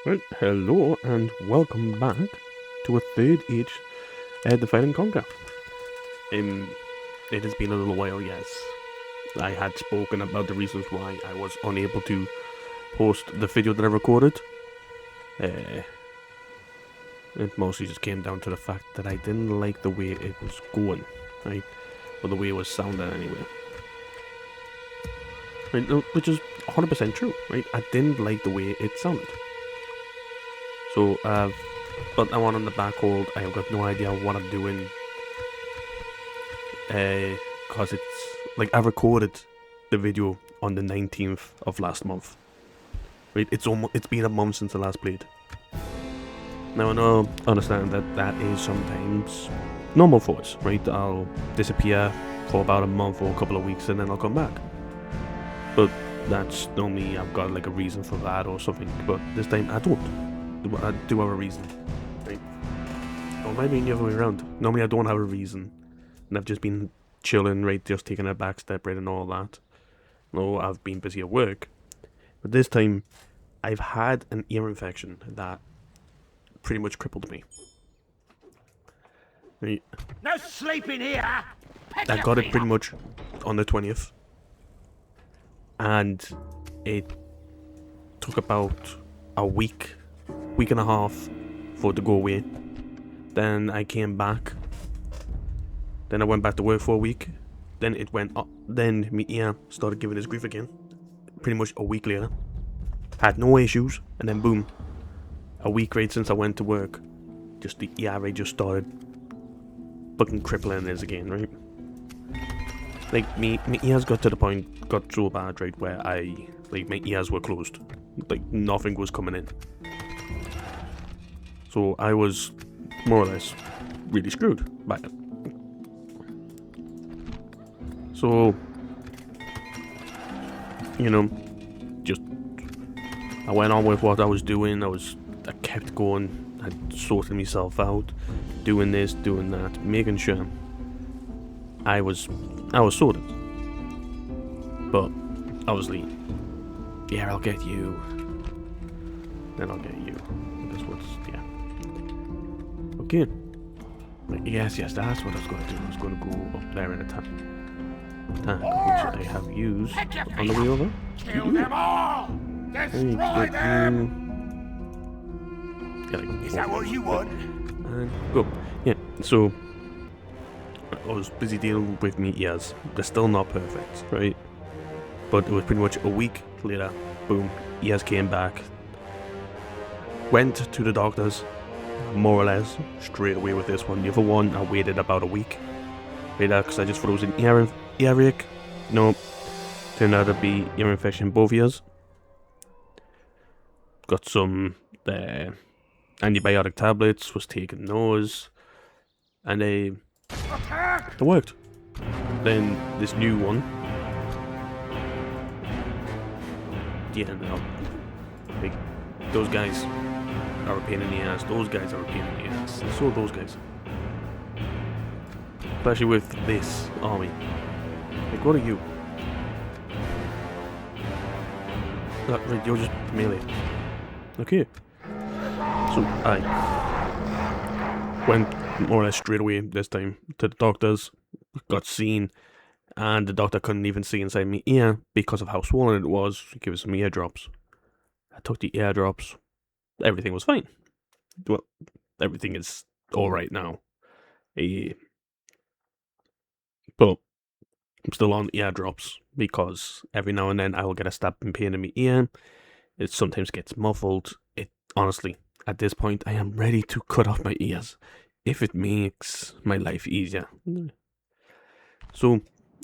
Well, hello and welcome back to a third age Divide and Conquer. It has been a little while, yes. I had spoken about the reasons why I was unable to post the video that I recorded. It mostly just came down to the fact that I didn't like the way it was going, right? Or the way it was sounding anyway. Right, no, which is 100% true, right? I didn't like the way it sounded. So, but I want on the back hold. I have got no idea what I'm doing. Because it's like I recorded the video on the 19th of last month. Right, it's been a month since I last played. Now I know, understand that is sometimes normal for us, right? I'll disappear for about a month or a couple of weeks and then I'll come back. But that's normally I've got like a reason for that or something. But this time I don't. I do have a reason, right? Or maybe the other way around. Normally I don't have a reason, and I've just been chilling, right? Just taking a back step, right, and all that. No, I've been busy at work, but this time I've had an ear infection that pretty much crippled me. Right? No sleeping here! I got it pretty much on the 20th, and it took about a week and a half for it to go away. Then I came back. Then I went back to work for a week. Then it went up. Then my ear started giving us grief again. Pretty much a week later. Had no issues. And then boom. A week right since I went to work. Just the ear right just started fucking crippling us again, right? Like my ears got to the point, got so bad, right, where my ears were closed. Like nothing was coming in. So I was more or less really screwed by it. So, just I went on with what I was doing. I kept going. I sorted myself out, doing this, doing that, making sure I was sorted. But obviously, yeah, I'll get you. Then I'll get you. That's what's okay. Yes, that's what I was going to do. I was going to go up there in a tank, which I have used on the way over. Kill them all! Destroy them! Is that what you want? And go. Yeah, so I was busy dealing with me ears. They're still not perfect, right? But it was pretty much a week later, boom, ears came back. Went to the doctors, more or less, straight away with this one. The other one, I waited about a week later because I just thought it was an earache. No, turned out to be ear infection in both ears. Got some antibiotic tablets, was taking those, and they worked. Then this new one, yeah, no, like those guys are a pain in the ass. Those guys are a pain in the ass. And so are those guys. Especially with this army. Like, what are you? Right, you're just melee. Okay. So, I went more or less straight away this time to the doctors, got seen, and the doctor couldn't even see inside my ear because of how swollen it was. He gave us some ear drops. I took the ear drops. Everything was fine. Well, everything is alright now. But I'm still on ear drops because every now and then I will get a stabbing pain in my ear. It sometimes gets muffled. It honestly, at this point, I am ready to cut off my ears if it makes my life easier. So,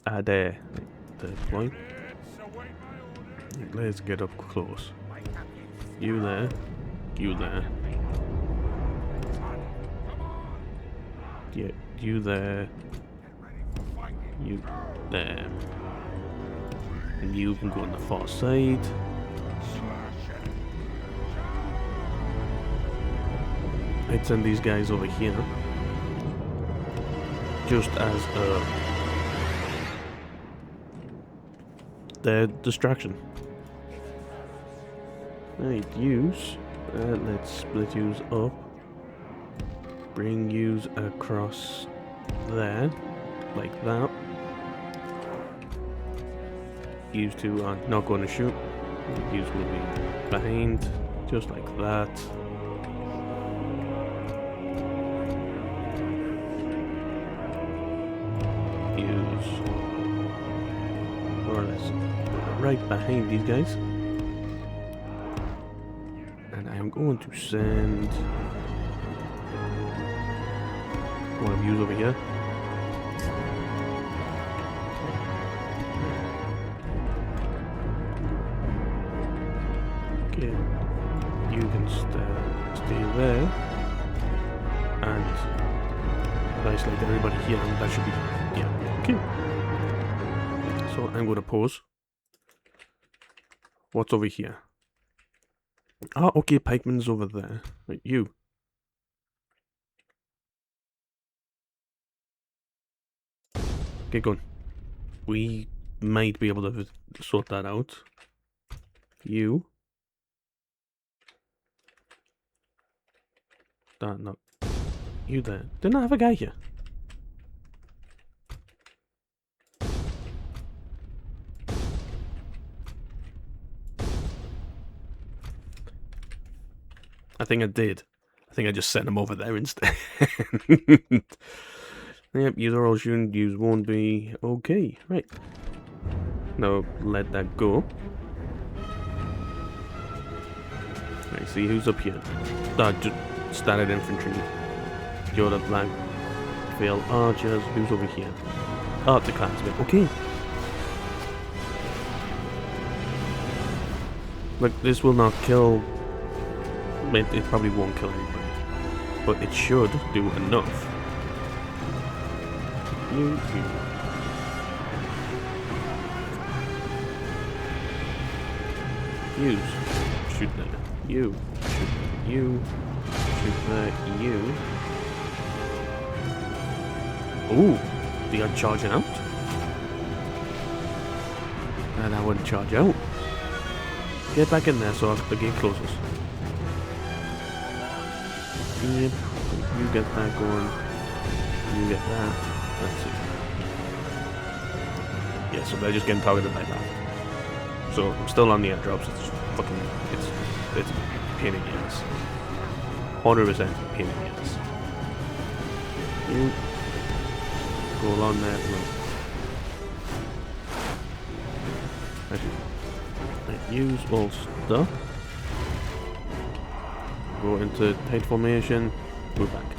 the point. Let's get up close. You there. You there. Yeah, you there. You there. And you can go on the far side. I'd send these guys over here. Just as the distraction. I'd use Let's split yous up. Bring yous across there, like that. Yous two are not going to shoot. Yous will be behind, just like that. Yous more or less right behind these guys. And I am going to send one of yous over here. Okay, you can stay there, and isolate everybody here, and that should be, yeah, okay. So I'm going to pause. What's over here? Ah, okay, pikeman's over there. Right, you. Get going. We might be able to sort that out. You. No. You there. Didn't I have a guy here? I think I did. I think I just sent him over there instead. Yep, yous are all shooting. Yous won't be okay. Right. Now let that go. Right, see who's up here. Just standard infantry. You're the black veil archers. Who's over here? Oh, the clansmen. Okay. Look, this will not kill. It probably won't kill anybody, but it should do enough. You. Use. Shoot there. You. Shoot there. You. Shoot there. You. Ooh, they are charging out. And I wouldn't charge out. Get back in there so the gate closes. Yep. You get that going. You get that. That's it. Yeah, so they're just getting targeted like that. So I'm still on the airdrops. It's fucking. It's a pain in the ass. 100% pain in the ass. You go along there. Actually, use all stuff. Go into tight formation. Move back.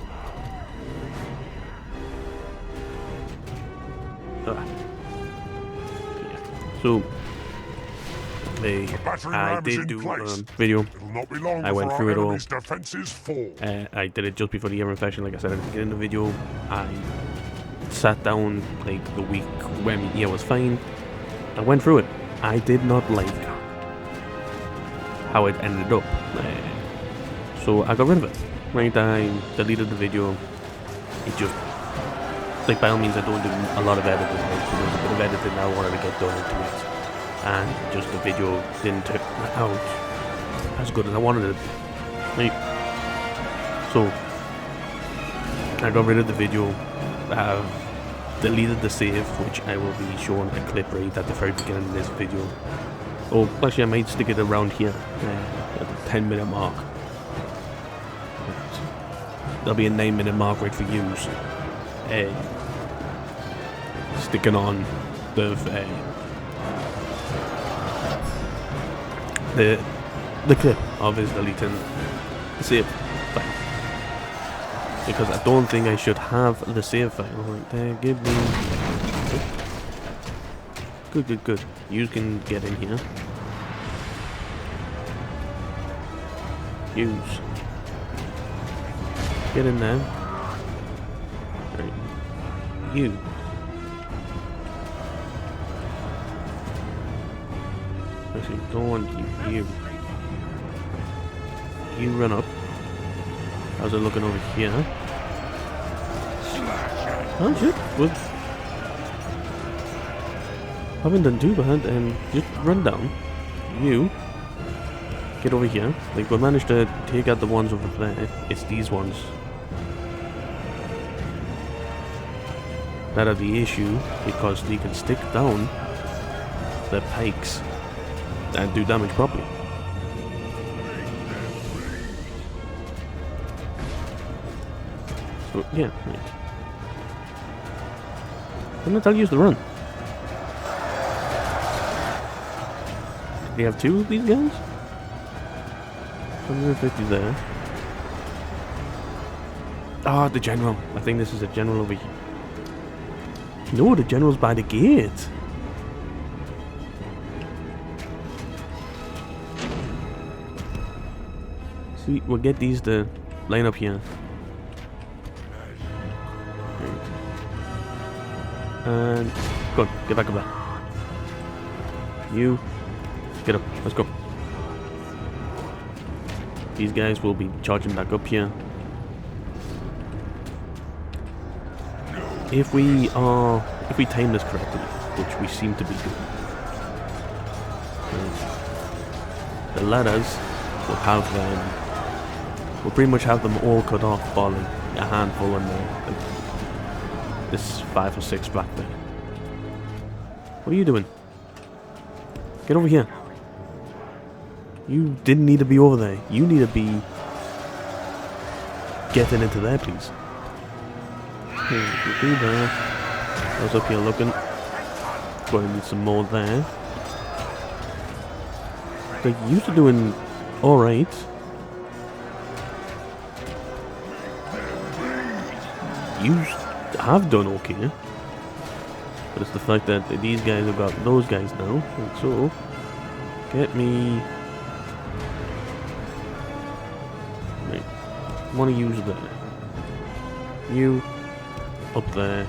Yeah. So I did do a video. I went through it all. I did it just before the year infection, like I said at the beginning of the video. I sat down like the week when the year was fine. I went through it. I did not like how it ended up. So I got rid of it. Right, I deleted the video. It just, like, by all means I don't do a lot of editing. Like, there was a bit of editing that I wanted to get done into it. And just the video didn't turn out as good as I wanted it. Right. So I got rid of the video. I have deleted the save, which I will be showing a clip right at the very beginning of this video. Oh, actually I might stick it around here at the 10-minute mark. There'll be a 9-minute mark right for use. Sticking on the clip of his deleting the save file, because I don't think I should have the save file right there. Give me good. You can get in here. Use. Get in there. Right. You. Actually, don't want you. You run up. How's it looking over here? Oh shit. Well, haven't done too bad. Just run down. You. get over here. Like, we managed to take out the ones over there. It's these ones that are the issue, because they can stick down their pikes and do damage properly. So, yeah, right. Didn't I tell you to run? Do you have two of these guys? 150 there. Ah, the general. I think this is a general over here. No, the general's by the gate. See, we'll get these to line up here. Right. And go on, get back up there. You get up, let's go. These guys will be charging back up here. If we time this correctly, which we seem to be doing, the ladders will have them. We'll pretty much have them all cut off, barring a handful in there. Like this 5 or 6 back there. What are you doing? Get over here. You didn't need to be over there. You need to be getting into there, please. Okay, we can do that. I was up here looking. Going to need some more there. They're used to doing alright. You have done okay. But it's the fact that these guys have got those guys now. And so, get me... Right. I want to use that. You. Up there.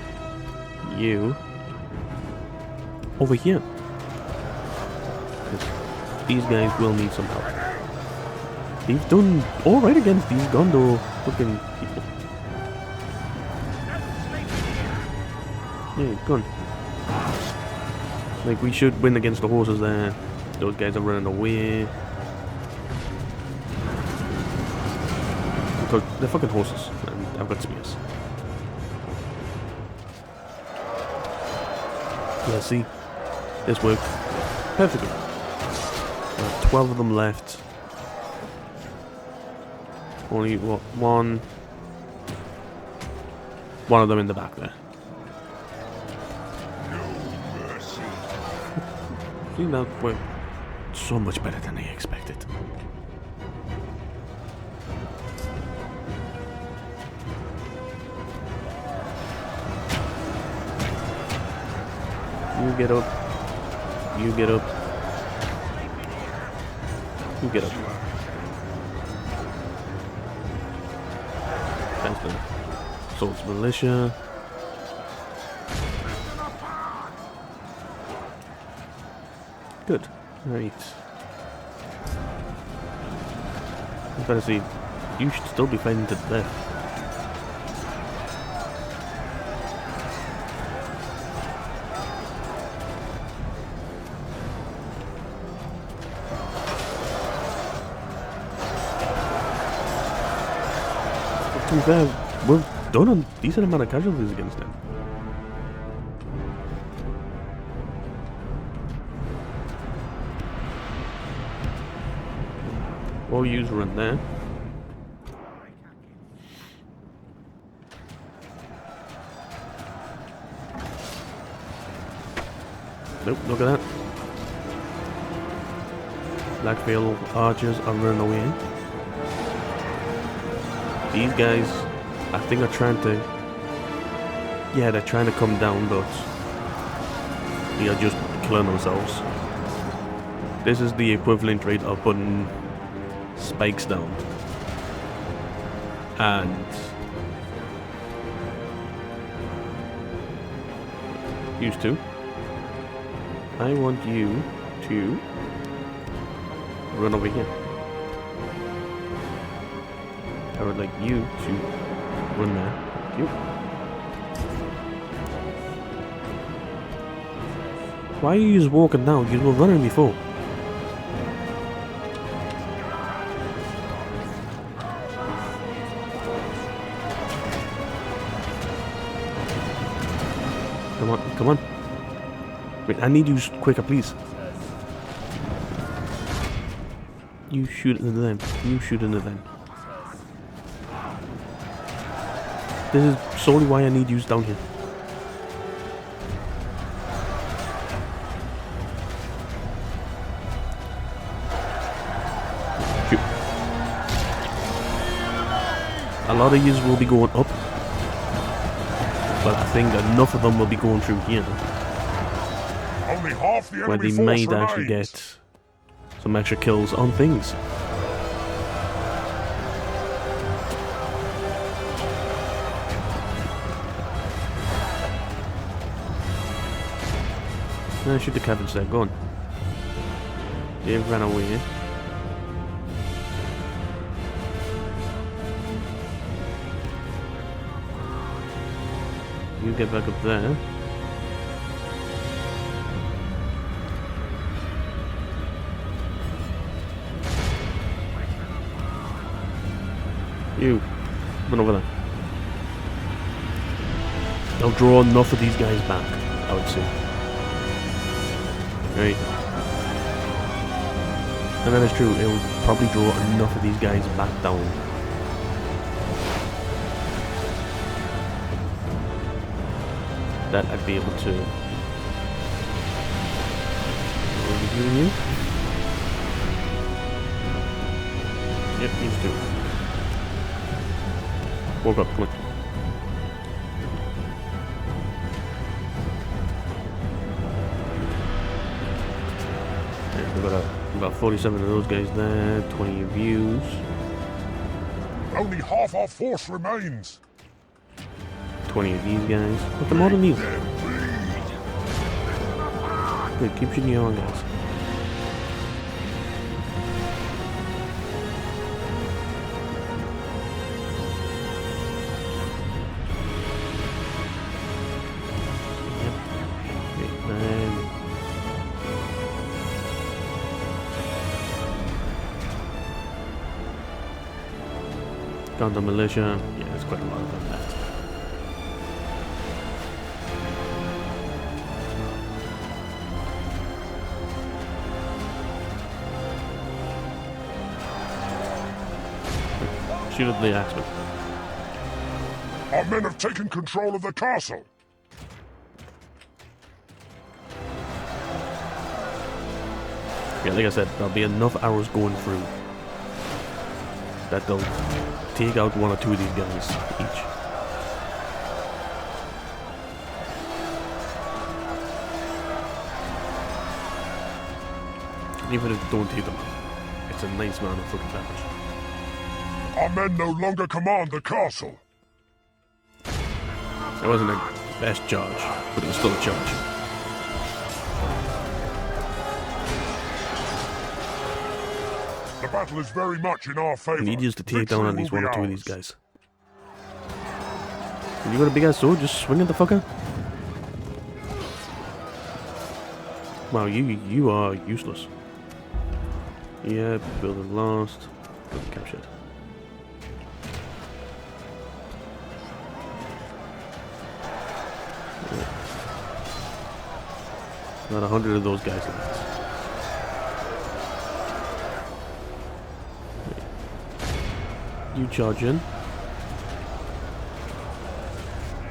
You. Over here. These guys will need some help. They've done alright against these Gondor fucking people. Yeah, go on. Like, we should win against the horses there. Those guys are running away. Because they're fucking horses, and I've got spears. Yeah, see? This worked perfectly. 12 of them left. Only, what, one of them in the back there. See, that worked so much better than I expected. You get up. You get up. You get up. That's the Swords Militia. Good. Right. I'm trying to see. You should still be fighting to the death. To be fair, we've done a decent amount of casualties against them. Or use run there. Nope, look at that. Blackveil archers are running away. These guys, I think, are trying to... Yeah, they're trying to come down, but they are just killing themselves. This is the equivalent rate of putting spikes down. And... used to. I want you to run over here. I would like you to run there. Thank you. Why are you just walking down? You were running before. Come on, come on. Wait, I need you quicker, please. You shoot into them. You shoot into them. This is solely why I need you down here. Shoot. A lot of yous will be going up, but I think enough of them will be going through here, Only half the where enemy they force might actually remains. get some extra kills on things. Shoot the cabins there, go on. Dave ran away. You get back up there. You, run over there. They'll draw enough of these guys back, I would say. Right. And that is true, it will probably draw enough of these guys back down. That I'd be able to... Review you? Yep, needs to. Woke up, come on. We've got about 47 of those guys there, 20 views. Only half our force remains. 20 of these guys. Put them all in these. Good, keep shooting your own guys. Yep. Okay, Gone to militia. Yeah, there's quite a lot of them left. Shoot at the axeman. Our men have taken control of the castle. Yeah, like I said, there'll be enough arrows going through that they'll take out one or two of these guys each. Even if they don't take them out, it's a nice amount of fucking damage. Our men no longer command the castle. It wasn't a best charge, but it was still a charge. The battle is very much in our favor. I need you to take down at least one or two of these guys. guys. When you got a big ass sword, just swing at the fucker. Wow, you are useless. Yeah, building lost. Building captured. Yeah. About 100 of those guys left. You charge in.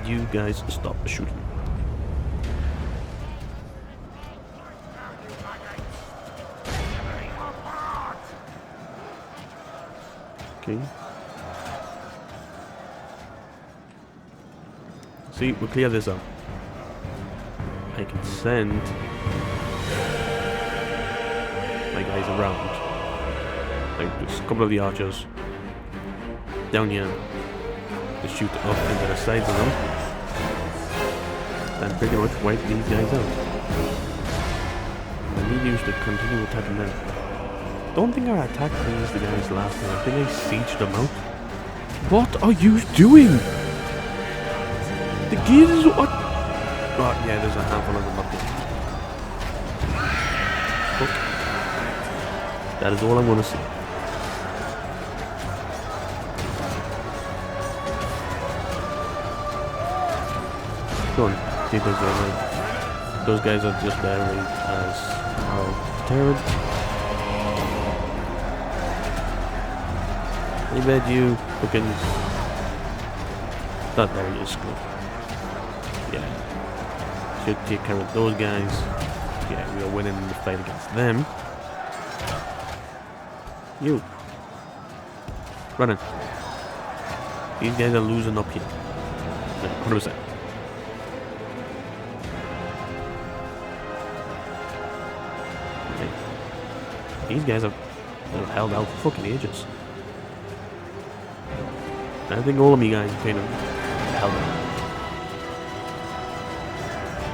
You guys stop shooting. Okay. See, we'll clear this up. I can send my guys around. Like, just a couple of the archers down here to shoot up into the sides of them and pretty much wipe these guys out. I need you to continue attacking them. Don't think I attacked these guys last time. I think I sieged them out. What are you doing? The gear is what? Oh yeah, there's a handful of them up there. Fuck. That is all I'm gonna see. Go on. See, those guys are just there as our deterrent. I bet you fucking... That there he is. Good. Yeah. Should take care of those guys. Yeah, we are winning the fight against them. You. Running. These guys are losing up here. 100%. Okay. These guys have held out for fucking ages. I think all of you guys kind of held out.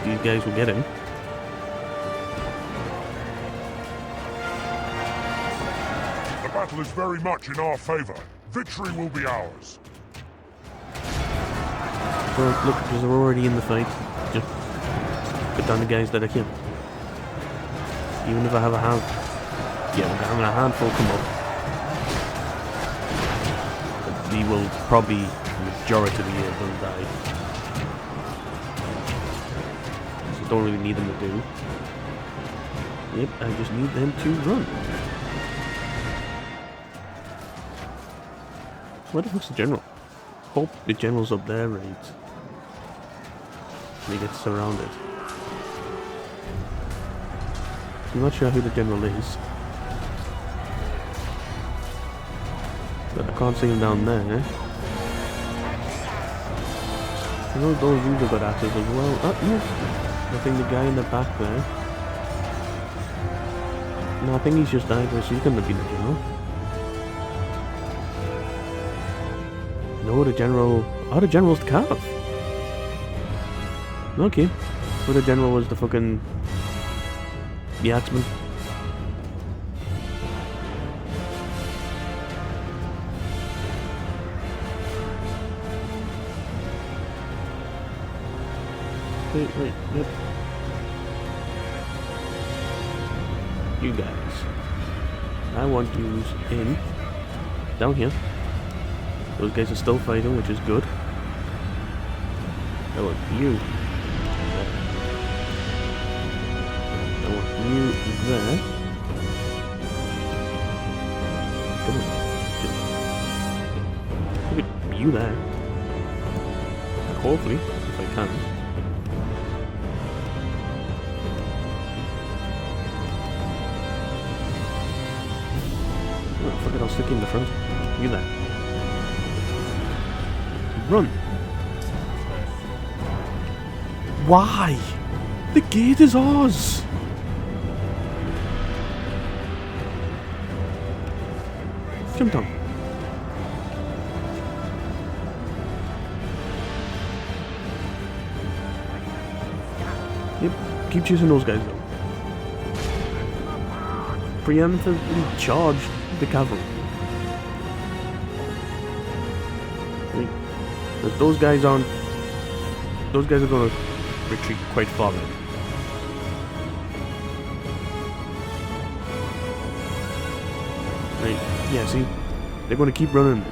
These guys will get him. The battle is very much in our favor. Victory will be ours. Well, look, because they're already in the fight. Just put down the guys that are here. Even if I have a hand. Yeah, we're having a handful come up. But we will probably, majority of the year, will die. So don't really need them to do. Yep, I just need them to run. Where the fuck's the general? Hope the general's up there, right? He gets surrounded. I'm not sure who the general is. But I can't see him down there. I know those dudes have got axes as well. Oh, no. I think the guy in the back there. No, I think he's just died, so he couldn't have been the general. No, the general... Oh, the general's the calf. Okay. But the general was the fucking... The axeman. Wait, yep. You guys. I want you in. Down here. Those guys are still fighting, which is good. I want you there. I want you there. Come on. Look at you there. Hopefully, if I can. Oh, fuck it, I'll stick you in the front. You there. Run! Why? The gate is ours! Jump down. Yep, keep chasing those guys though. Preemptively charge the cavalry. Because those guys aren't... Those guys are going to retreat quite far in. Right, yeah, see? They're going to keep running.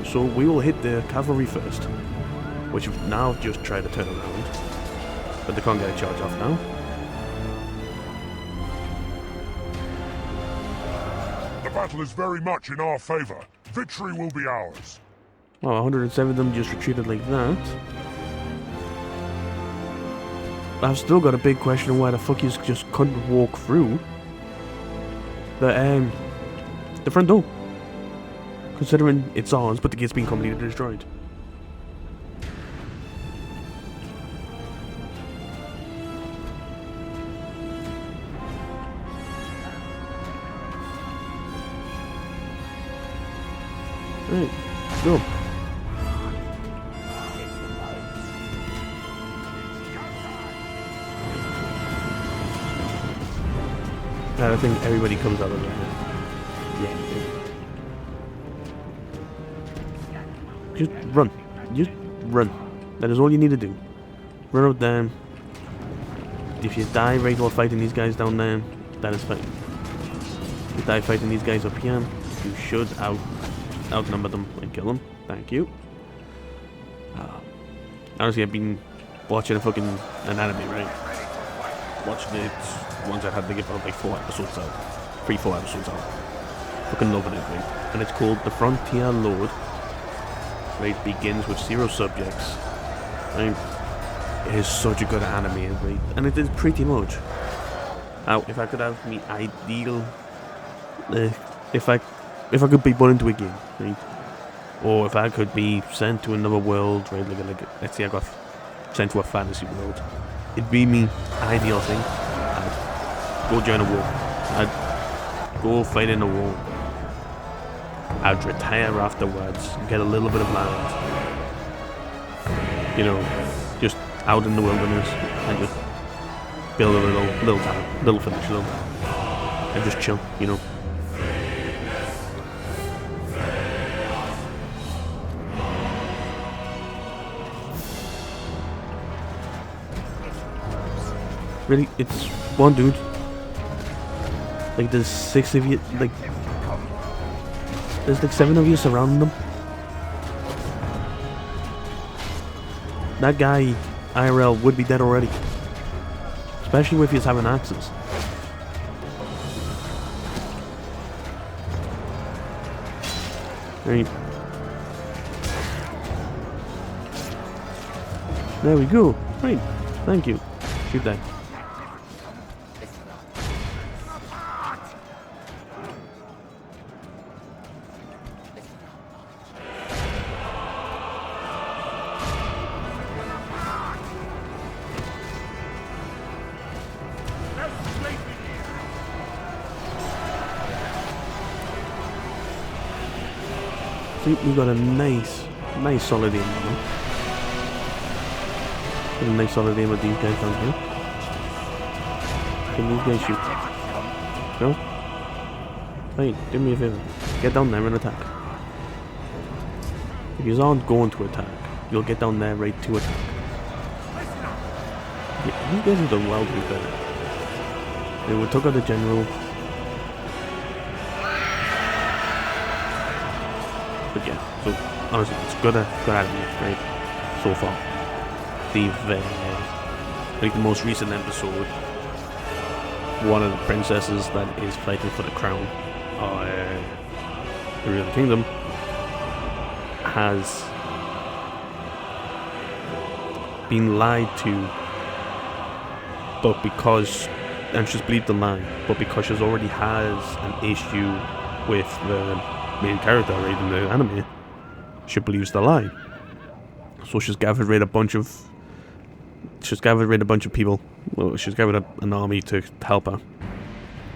So we will hit the cavalry first. Which now just try to turn around. But they can't get a charge off now. The battle is very much in our favor. Victory will be ours. Well, 107 of them just retreated like that. I've still got a big question of why the fuck you just couldn't walk through the front door. Considering it's ours, but the gate's been completely destroyed. Right, go. I think everybody comes out of there. Yeah. Just run. Just run. That is all you need to do. Run out there. If you die right while fighting these guys down there, that is fine. If you die fighting these guys up here, you should outnumber them and kill them. Thank you. Honestly, I've been watching an anime, right? Watching it once I had to give out like 4 episodes out. 3-4 episodes out. Fucking loving it, right? And it's called The Frontier Lord. Right? Begins with 0 subjects. Right? It is such a good anime, right? And it is pretty much. Now, if I could have me ideal, if I could be put into a game, right? Or if I could be sent to another world, right? Like let's say I got sent to a fantasy world, it'd be me ideal thing. I'd go join a war. I'd go fight in a war. I'd retire afterwards, get a little bit of land. You know, just out in the wilderness and just build a little town, little village, and just chill, you know. Really, it's one dude. Like there's 6 of you, like there's like 7 of you surrounding them. That guy, IRL, would be dead already. Especially if he's having axes. Right. There we go. Right. Thank you. Shoot that. See, we got a nice solid aim now. Got a nice solid aim at these guys down here. Can these guys shoot? No? Right, do me a favor. Get down there and attack. If you aren't going to attack, you'll get down there right to attack. Yeah, these guys have done well to be fair. They took out the general. But yeah, so honestly, it's good anime, right? So far, they've like the most recent episode, one of the princesses that is fighting for the crown, the real kingdom, has been lied to, but because, and she's believed the lie, but because she already has an issue with the main character, right, in the anime, she believes the lie. So she's gathered a bunch of people. Well, she's gathered an army to help her,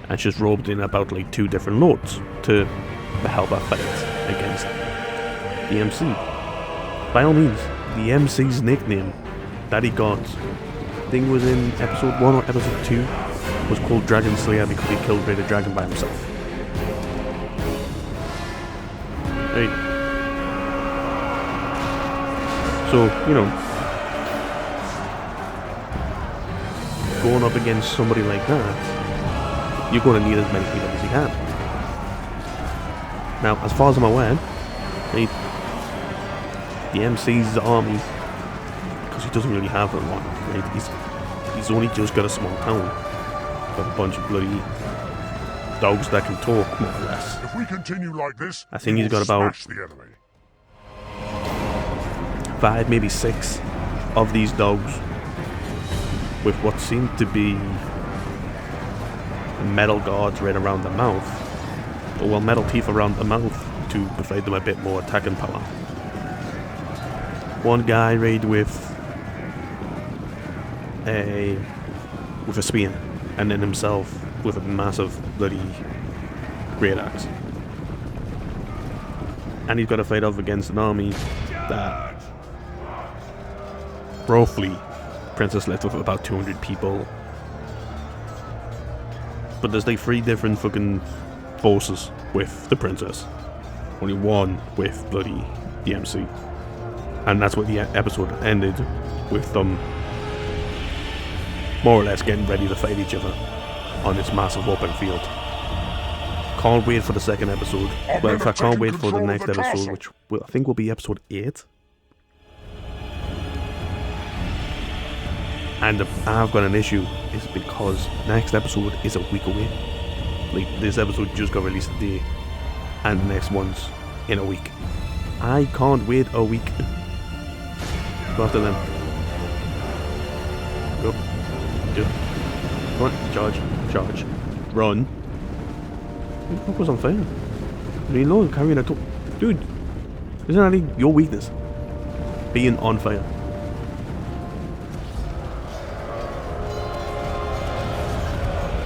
and she's roped in about like 2 different lords to help her fight against the MC. By all means, the MC's nickname that he got, I think it was in episode 1 or episode 2, was called Dragon Slayer because he killed the dragon by himself. Right. So, you know, going up against somebody like that, you're going to need as many people as you can. Now, as far as I'm aware, right, the MC's army, because he doesn't really have a lot, right? He's only just got a small town, got a bunch of bloody dogs that can talk, more or less. If we continue like this, I think he's got about 5, maybe 6 of these dogs with what seem to be metal guards right around the mouth, or well, metal teeth around the mouth to provide them a bit more attacking power. One guy raid with a spear, and then himself with a massive bloody great axe. And he's got to fight off against an army that roughly Princess left with about 200 people. But there's like 3 different fucking forces with the princess. Only one with bloody the MC. And that's where the episode ended, with them more or less getting ready to fight each other on this massive open field. Can't wait for the second episode. Well, in fact, can't wait for the next episode, which I think will be episode 8. And if I've got an issue, it's because next episode is a week away. Like, this episode just got released today, and the next one's in a week. I can't wait a week. Go after them. Go. Do. Come on. Charge. Charge. Run. What the fuck was on fire? Reload. Carrying a dude, isn't that like your weakness? Being on fire.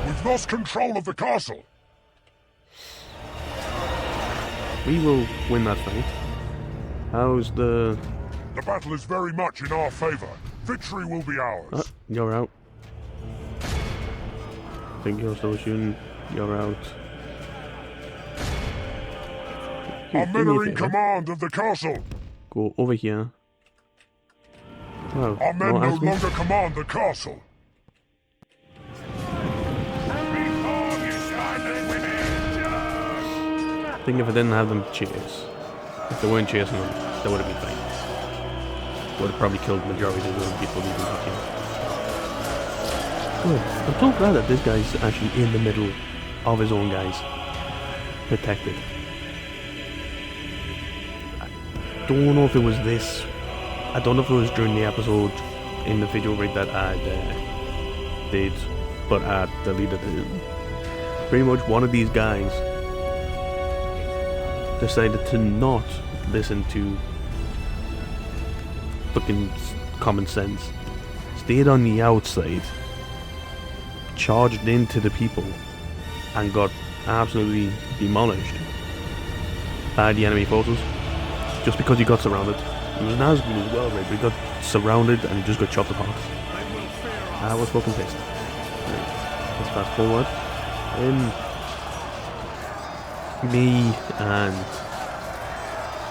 We've lost control of the castle. We will win that fight. How's the... The battle is very much in our favor. Victory will be ours. You're out. I think you're still shooting. You're out. Our men are in command of the castle. Go over here. Oh, Our men no longer command the castle. I think if I didn't have them chase, if they weren't chasing them, they would have been fine. Would have probably killed the majority of the people leaving the team. Good. I'm so glad that this guy's actually in the middle of his own guys. Protected. I don't know if it was this. I don't know if it was during the episode in the video read that I did, but I deleted it. Pretty much one of these guys decided to not listen to fucking common sense. Stayed on the outside, charged into the people, and got absolutely demolished by the enemy forces. Just because he got surrounded. He was Nazgûl as well, right? But he got surrounded and he just got chopped apart. I was fucking pissed. Right. Let's fast forward. Me and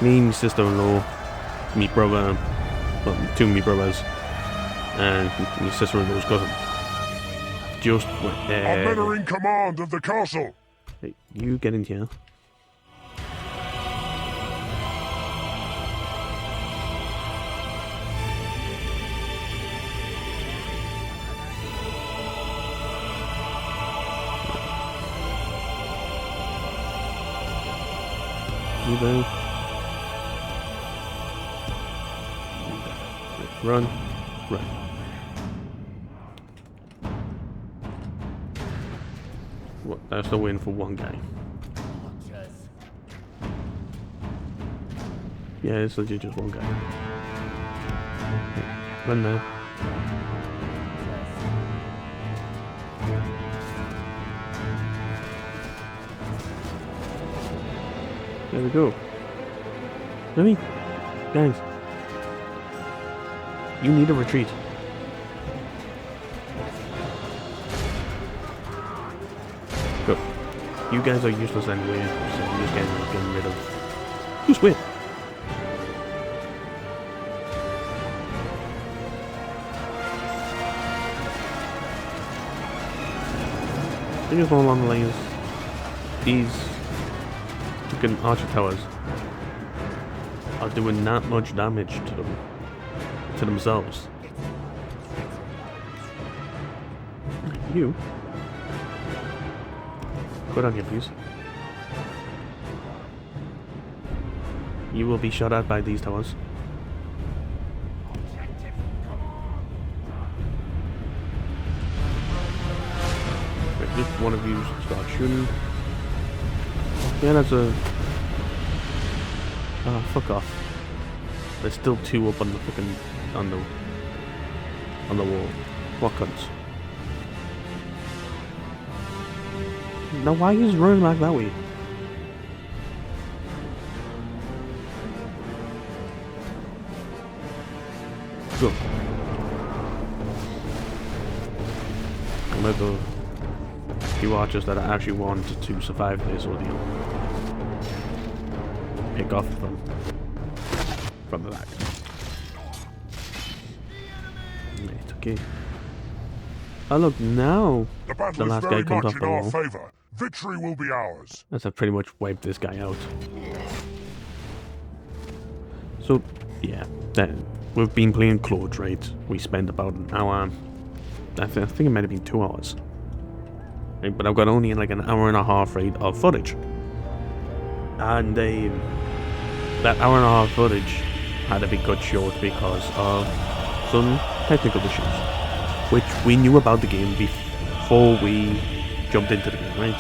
my sister-in-law, me brother, well, two of me brothers, and my sister-in-law's cousin. Just our men are in command of the castle. Hey, you get in here. There. Run. Run. What? I'm still waiting for one guy. Yeah, it's legit just one guy. Run now. There we go. Really? Guys. You need a retreat. Go. You guys are useless anyway, so I'm just getting rid of... Who's with? I just go along the lanes. These fucking archer towers are doing not much damage to them, to themselves. You go down here, please. You will be shot at by these towers. Right, just one of you start shooting. Yeah, that's a... Ah, fuck off. There's still two up on the fucking... on the wall. What cunts? Now why is running back that way? Go. I'm at the few archers that I actually want to survive this ordeal. Pick off from the back. Right, okay. Oh look, now the last guy comes off the wall. Favor. Victory will be ours. As I pretty much wiped this guy out. So, yeah, we've been playing Claude, right? We spent about an hour I think it might have been 2 hours. Right, but I've got only like an hour and a half right of footage, and that hour and a half footage had to be cut short because of some technical issues, which we knew about the game before we jumped into the game, right?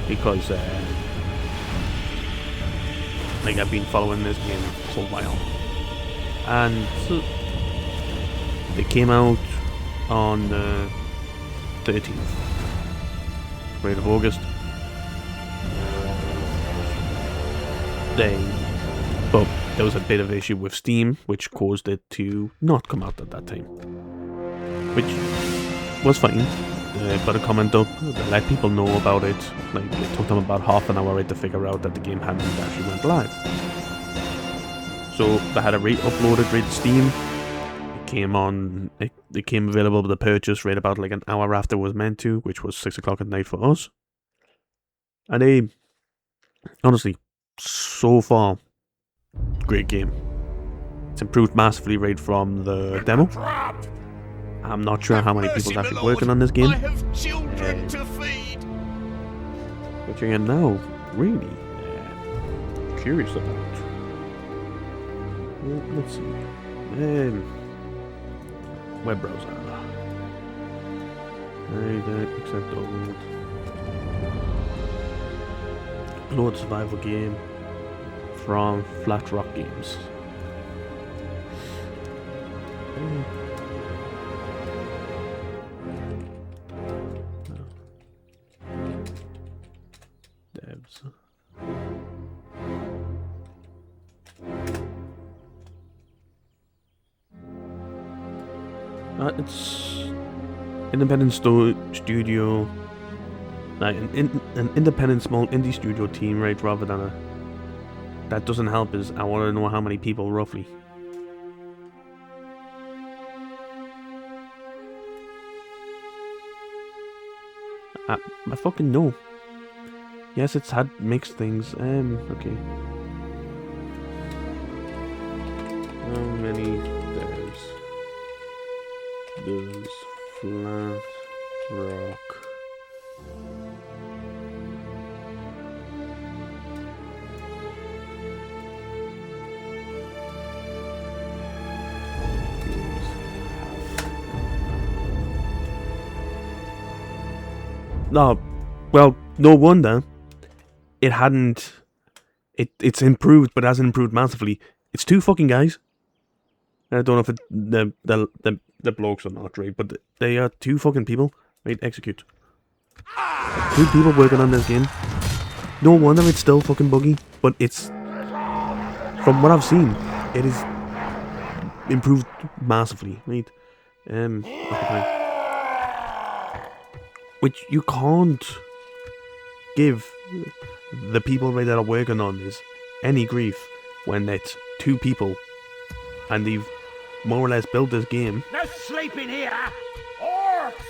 Because like I've been following this game for a while, and so it came out on the 13th, right of August. But there was a bit of issue with Steam, which caused it to not come out at that time, which was fine. Put a comment up, they let people know about it. Like, it took them about half an hour to figure out that the game hadn't actually went live. So they had it re-uploaded right to Steam. It came on. It came available to purchase right about like an hour after it was meant to, which was 6 o'clock at night for us. And honestly, so far, great game. It's improved massively right from the demo. I'm not sure how many people's actually working on this game. I have children to feed. Which I am now really curious about. Let's see. Web browser. Right, accept download. Load survival game from Flat Rock Games. Devs. It's independent studio, like an independent small indie studio team, right? Rather than a. That doesn't help. Is I want to know how many people roughly. I fucking know. Yes, it's had mixed things. Okay. How many does Flat Rock games have? No, well, no wonder it hadn't. It's improved, but hasn't improved massively. It's 2 fucking guys. I don't know if it's the blokes or not, right? But they are 2 fucking people, right? Execute. 2 people working on this game. No wonder it's still fucking buggy, but it's, from what I've seen, it is improved massively, right? Which you can't give the people right that are working on this any grief when it's 2 people and they've more or less built this game No sleeping here. Orcs.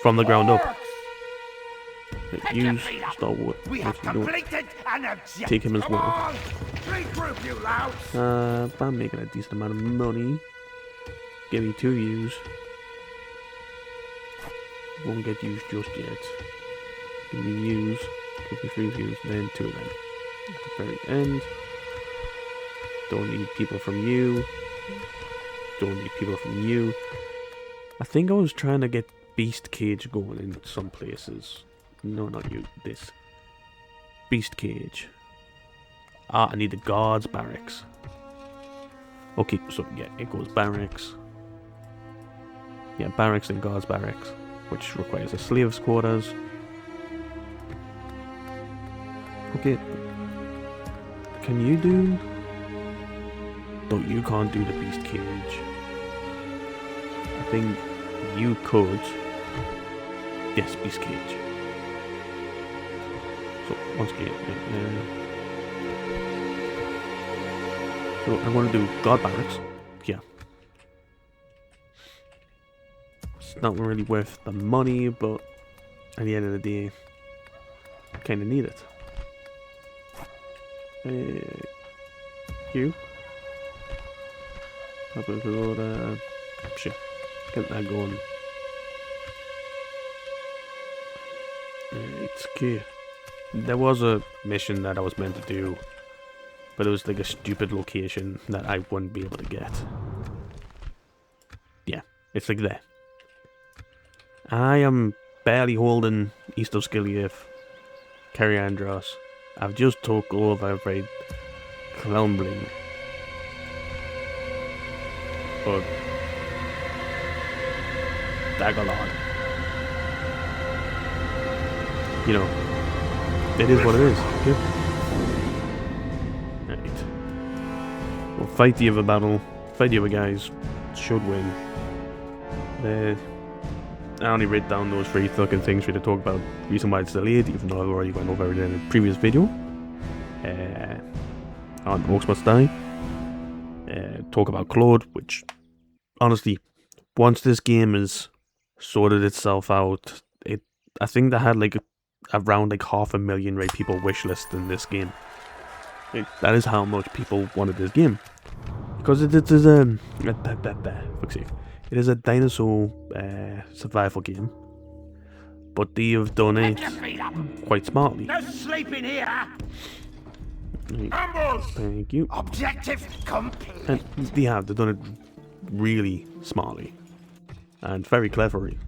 from the ground up. Pick your Use feet up. Star Wars. We have completed an objective. Take him as Come well. on. Regroup, you louts. I'm making a decent amount of money. Give me 2 views. Won't get used just yet. Give me views. Give me 3 views, then 2 of them. At the very end. Don't need people from you. Don't need people from you. I think I was trying to get Beast Cage going in some places. No, not you. This. Beast Cage. I need the guards barracks. Okay, so yeah, it goes barracks. Yeah, barracks and guards barracks, which requires a slaves quarters. Okay. Can you do? No, you can't do the Beast Cage. I think you could. Yes, Beast Cage. So, once again, so I'm going to do God Barracks. Yeah. It's not really worth the money, but at the end of the day, I kind of need it. You. Shit. Get that going. It's okay. There was a mission that I was meant to do, but it was like a stupid location that I wouldn't be able to get. Yeah, it's like that. I am barely holding East of Skilliath, Kerry Andros. I've just took over right Clombling. But Dagalod. You know, it is what it is. Yep. Right. We'll fight the other battle. Fight the other guys. Should win. I only wrote down those 3 fucking things for you to talk about. Reason why it's delayed, even though I've already went over it in a previous video. On Orcs Must Die. Talk about Claude, which, honestly, once this game has sorted itself out, I think they had like around like 500,000 people wishlisting this game. That is how much people wanted this game. Because it is fuck's sake. It is a dinosaur survival game, but they have done it quite smartly. No sleeping here. Right. Thank you. Objective complete. And they've done it really smartly and very cleverly.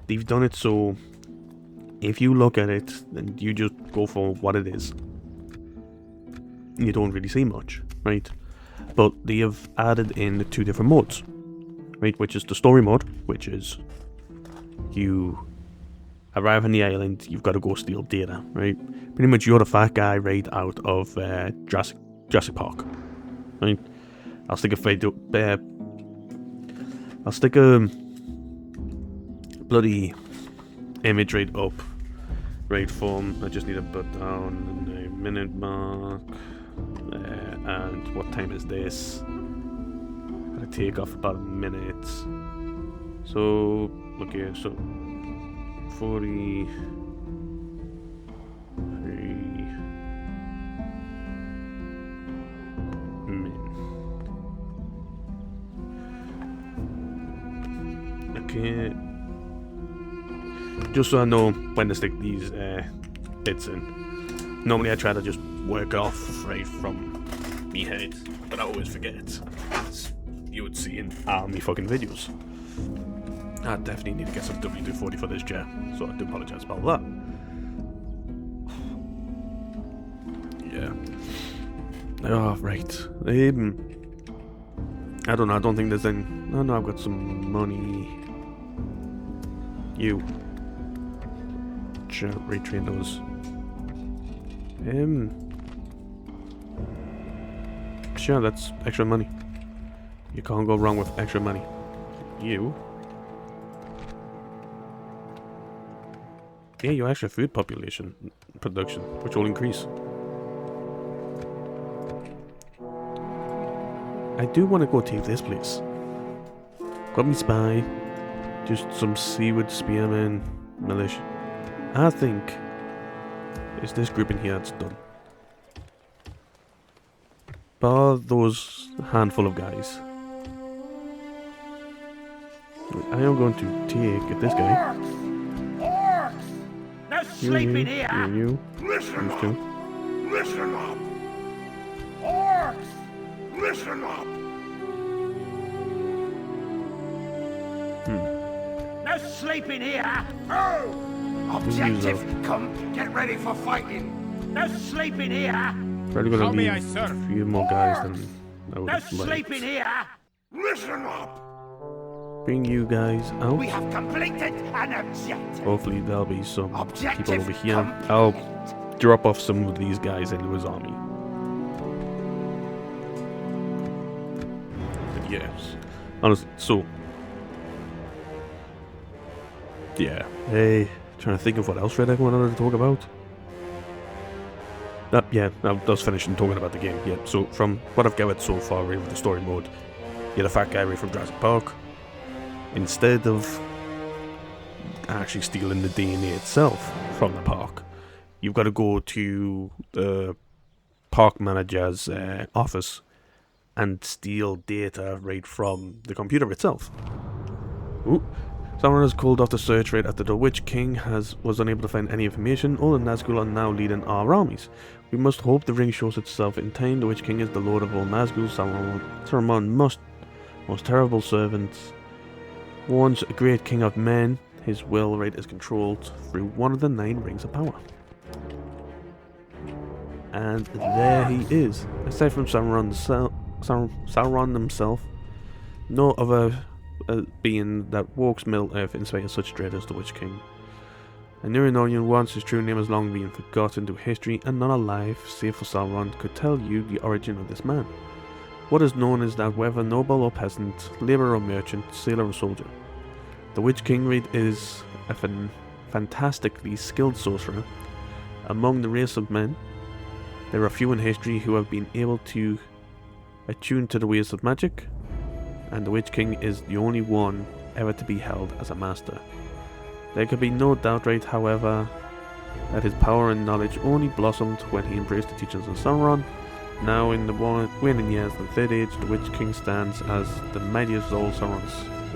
They've done it so if you look at it and you just go for what it is, you don't really see much, right? But they have added in the 2 different modes, right? Which is the story mode, which is you arrive on the island, you've got to go steal data, right? Pretty much you're the fat guy right out of Jurassic Park, right? I'll stick a bloody image right up, right from. I just need to put down the minute mark. And what time is this? Gotta take off about a minute. So, look here, so 43 min. Okay. Just so I know when to stick these bits in. Normally I try to just work off right from me head, but I always forget, as you would see in my fucking videos. I definitely need to get some WD-40 for this chair, so I do apologise about that. Yeah. Oh, right. I don't know, I don't think there's any... No, I've got some money. You. Sure, retrain those. Sure, that's extra money. You can't go wrong with extra money. You. Yeah, your extra food population production, which will increase. I do want to go take this place. Got me spy. Just some seaweed spearmen, militia. I think it's this group in here that's done. Bar those handful of guys. I am going to take this guy. Orcs! No sleeping here. You. Listen These up! two. Listen up! Orcs! Listen up! No sleeping here. Oh! Objective get ready for fighting. No sleeping here. Probably gonna How may I leave serve? a few more guys than I would No have sleeping liked. here. Listen up! Bring you guys out. We have completed an objective. Hopefully there'll be some people Objective over here. complete. I'll drop off some of these guys into his army. But yes. Honestly, so... Yeah. Hey, trying to think of what else Red Egg wanted to talk about. Yeah, I was finishing talking about the game. Yeah, so from what I've gathered so far, right, with the story mode, you're the fat guy right from Jurassic Park. Instead of actually stealing the DNA itself from the park, you've got to go to the park manager's office and steal data right from the computer itself. Ooh. Sauron has called off the search right after the Witch King was unable to find any information. All the Nazgul are now leading our armies. We must hope the ring shows itself in time. The Witch King is the lord of all Nazgul. Saruman, most terrible servant, once a great king of men. His will right is controlled through one of the 9 rings of power. And there he is. Aside from Sauron himself, no other being that walks Middle Earth inspires such dread as the Witch King. A Numenorian once, his true name has long been forgotten to history, and none alive, save for Sauron, could tell you the origin of this man. What is known is that whether noble or peasant, labourer or merchant, sailor or soldier, the Witch King is a fantastically skilled sorcerer. Among the race of men, there are few in history who have been able to attune to the ways of magic, and the Witch King is the only one ever to be held as a master. There could be no doubt, right, however, that his power and knowledge only blossomed when he embraced the teachings of Sauron. Now, in the waning years of the Third Age, the Witch King stands as the mightiest of all Sauron's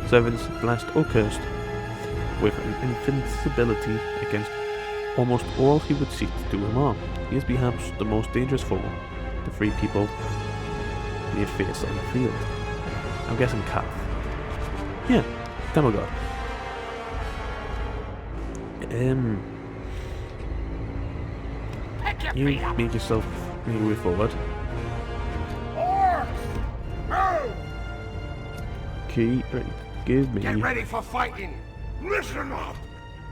servants, blessed or cursed, with an invincibility against almost all he would seek to do him harm. He is perhaps the most dangerous foe the free people may face on the field. I'm guessing Kath. Yeah, Demogod. You make yourself make your way forward. Okay, right. Give me. Get ready for fighting. Listen up.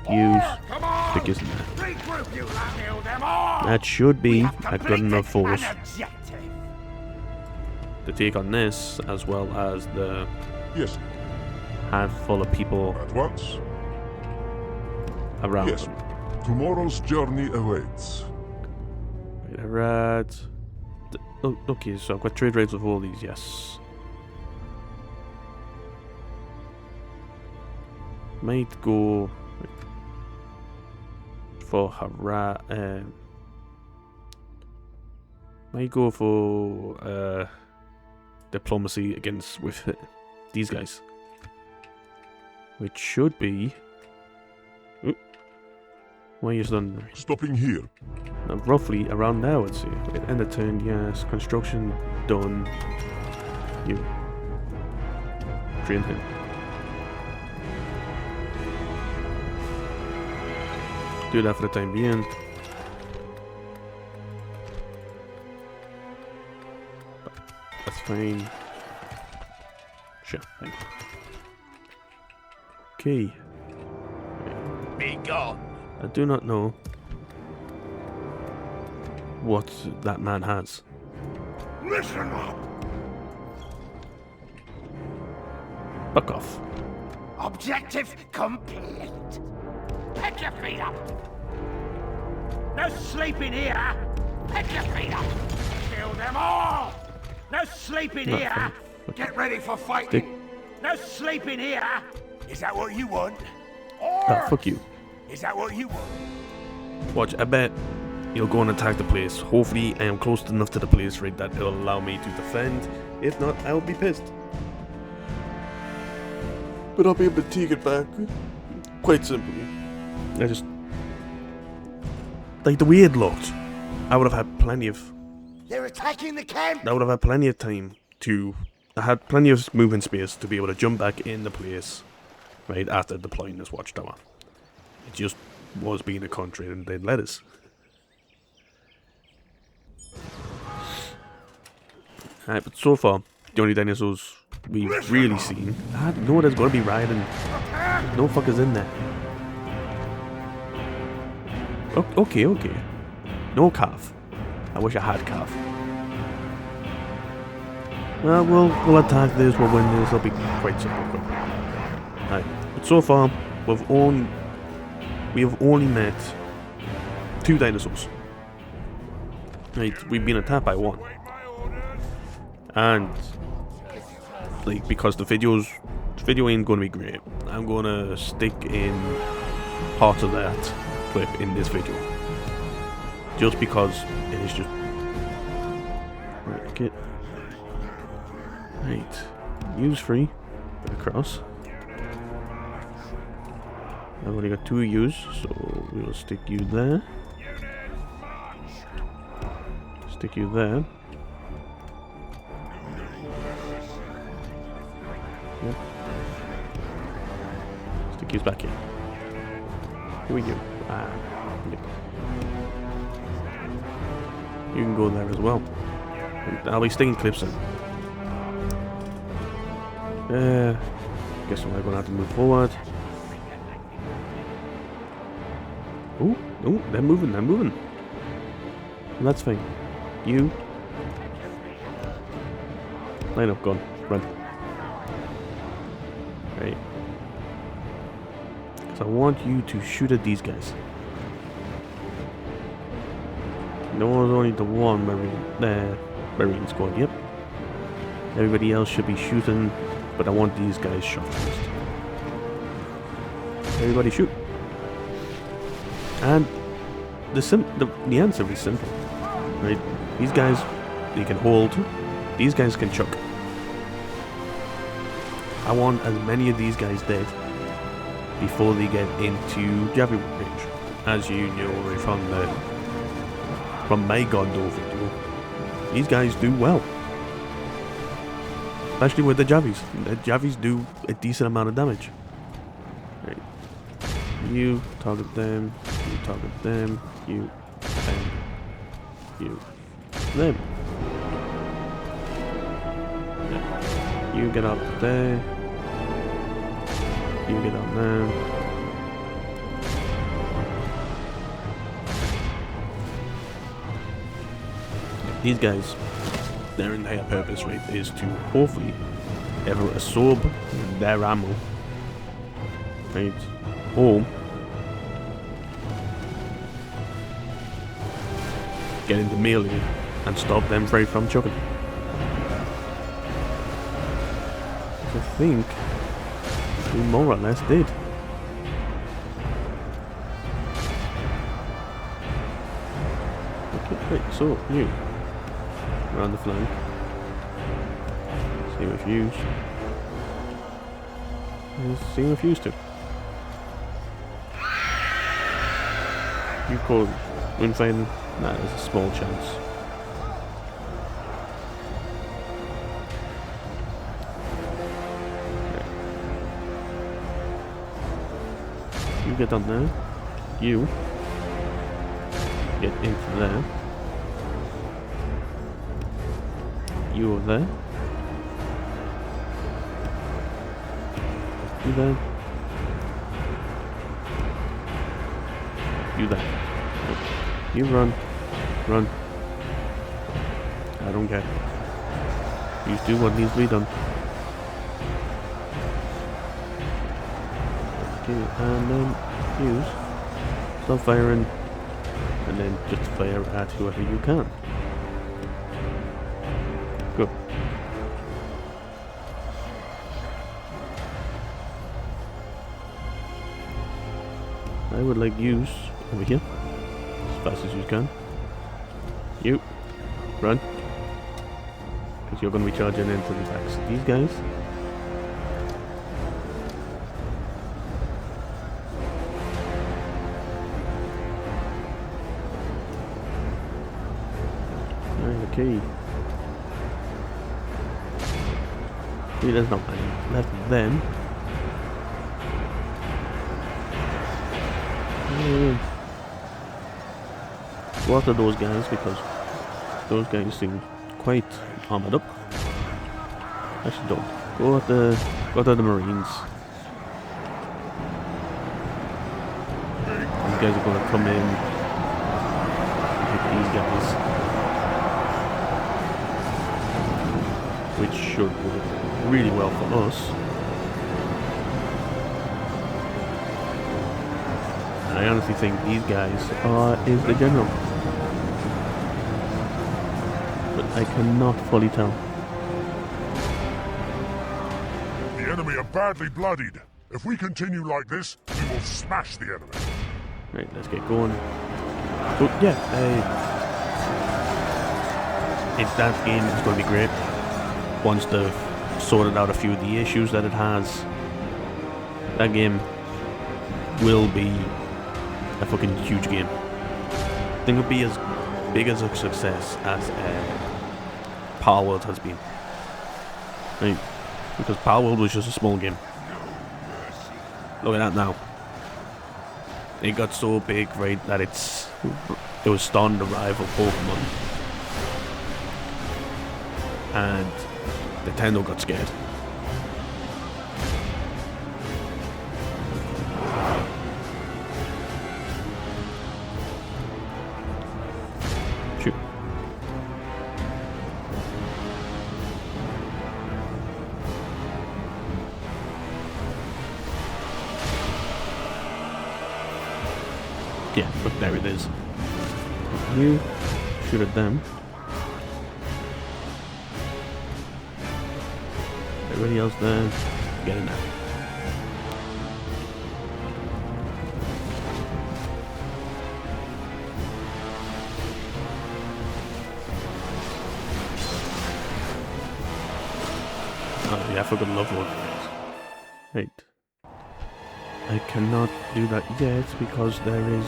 Use Come on. figures in there. Regroup, you kill them all. That should be We have a good enough completed force an objective. to take on this, as well as the Yes, handful of people at once. around Yes. them. Tomorrow's journey awaits. Right. Oh, okay, so I've got trade rates with all these, yes. Might go for might go for diplomacy against with these guys, which should be. Why you done? Stopping here. Roughly around now, I'd say. End of turn, yes. Construction done. You train him. Do that for the time being. That's fine. Sure, fine. Okay. Be gone. I do not know what that man has. Listen up. Fuck off. Objective complete. Pick your feet up. No sleeping here. Pick your feet up. Kill them all. No sleeping No, here. fine. Get ready for fighting. No sleeping here. Is that what you want? Ah, fuck you. Is that what you want? Watch, I bet he'll go and attack the place. Hopefully I am close enough to the place, right, that it'll allow me to defend. If not, I'll be pissed. But I'll be able to take it back. Quite simply. I just... Like the way it looked, I would have had plenty of... They're attacking the camp. I would have had plenty of time to... I had plenty of movement space to be able to jump back in the place, right, after deploying this watchtower. It just was being a country and they'd let us. Alright, but so far, the only dinosaurs we've really seen... I know there's gonna be riding. There's no fuckers in there. Okay. No calf. I wish I had calf. Well, we'll attack this, we'll win this, it'll be quite simple. Alright, but so far, we have only met 2 dinosaurs. Right, we've been attacked by 1. And, like, because the video ain't gonna be great, I'm gonna stick in parts of that clip in this video. Just because it is just... Right, Right. Use free. Get across. I've only got 2 use, so we'll stick you there. Stick you there. Yep. Stick you back here. Who are you? Ah, yep. You can go there as well. And I'll be sticking clips in. Guess we're gonna have to move forward. Oh, oh, they're moving, they're moving. That's fine. You. Line up, gun. Run. Right. Because I want you to shoot at these guys. No one's only the one Marine squad, yep. Everybody else should be shooting, but I want these guys shot first. Everybody shoot. And the answer is simple. Right? These guys, they can hold. These guys can chuck. I want as many of these guys dead before they get into javelin range. As you know right from my Gondor video, these guys do well. Especially with the javies. The javies do a decent amount of damage. Right. You target them, you target them, you, them, you, them. Yeah. You get up there. You get up there. These guys, their entire purpose, right, is to hopefully ever absorb their ammo, right, or get into melee and stop them from chucking. I think we more or less did. Okay, wait, so you around the flank. See if used. See if used to. You call win fighting? Nah, there's a small chance. You get on there. You get into there. You over there. You there. You there. You run. Run. I don't care. You do what needs to be done. Okay, and then use. Stop firing. And then just fire at whoever you can. Go. I would like use over here as fast as you can. You run, because you're going to be charging into the backs of these guys. Okay. See, there's not many left of them. Go after those guys because those guys seem quite armored up. Actually, don't. Go after the Marines. These guys are going to come in and hit these guys, which should work really well for us. And I honestly think these guys is the general, but I cannot fully tell. The enemy are badly bloodied. If we continue like this, we will smash the enemy. Right, let's get going. Oh yeah, that game is going to be great once the sorted out a few of the issues that it has, that game will be a fucking huge game. I think it'll be as big as a success as Power World has been. Right? Because Power World was just a small game. Look at that now. It got so big, right, that it was starting to rival Pokemon. And Nintendo got scared. Shoot. Yeah, look, there it is. You shoot at them. Everybody else there, get in there. Oh yeah, I forgot love one. Right. I cannot do that yet because there is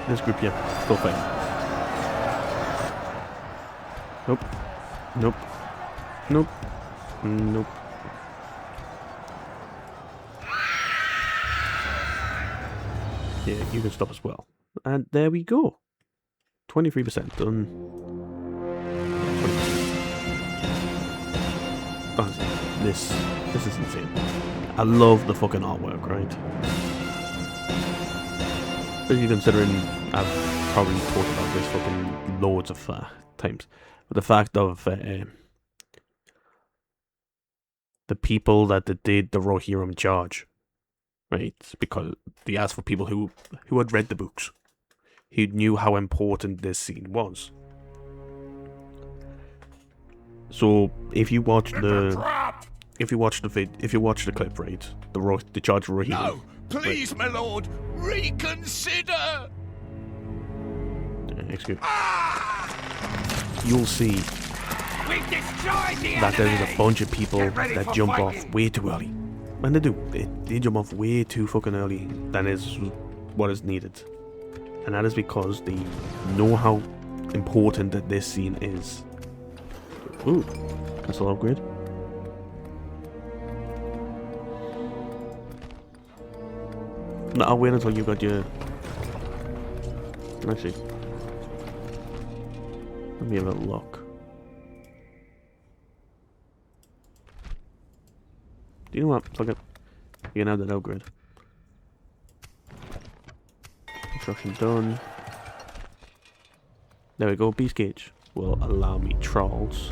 this group here. Go fight. Nope. Nope. Nope. Nope. Yeah, you can stop as well. And there we go. 23% done. 20%. Honestly, this is insane. I love the fucking artwork, right? Especially considering I've probably talked about this fucking loads of times. But the fact of the people that did the Rohirrim charge, right? Because they asked for people who had read the books, who knew how important this scene was. So if you watch the clip, right, the charge of Rohirrim. No, please, right, my lord, reconsider. Excuse. You'll see that there is a bunch of people that jump off way too early. When they do, they jump off way too fucking early than is what is needed. And that is because they know how important that this scene is. Ooh, castle upgrade. No, I'll wait until you got your... Actually, let me have a look. Do you know what? Fuck it. You can have that upgrade. Construction done. There we go. Beast Cage will allow me trolls.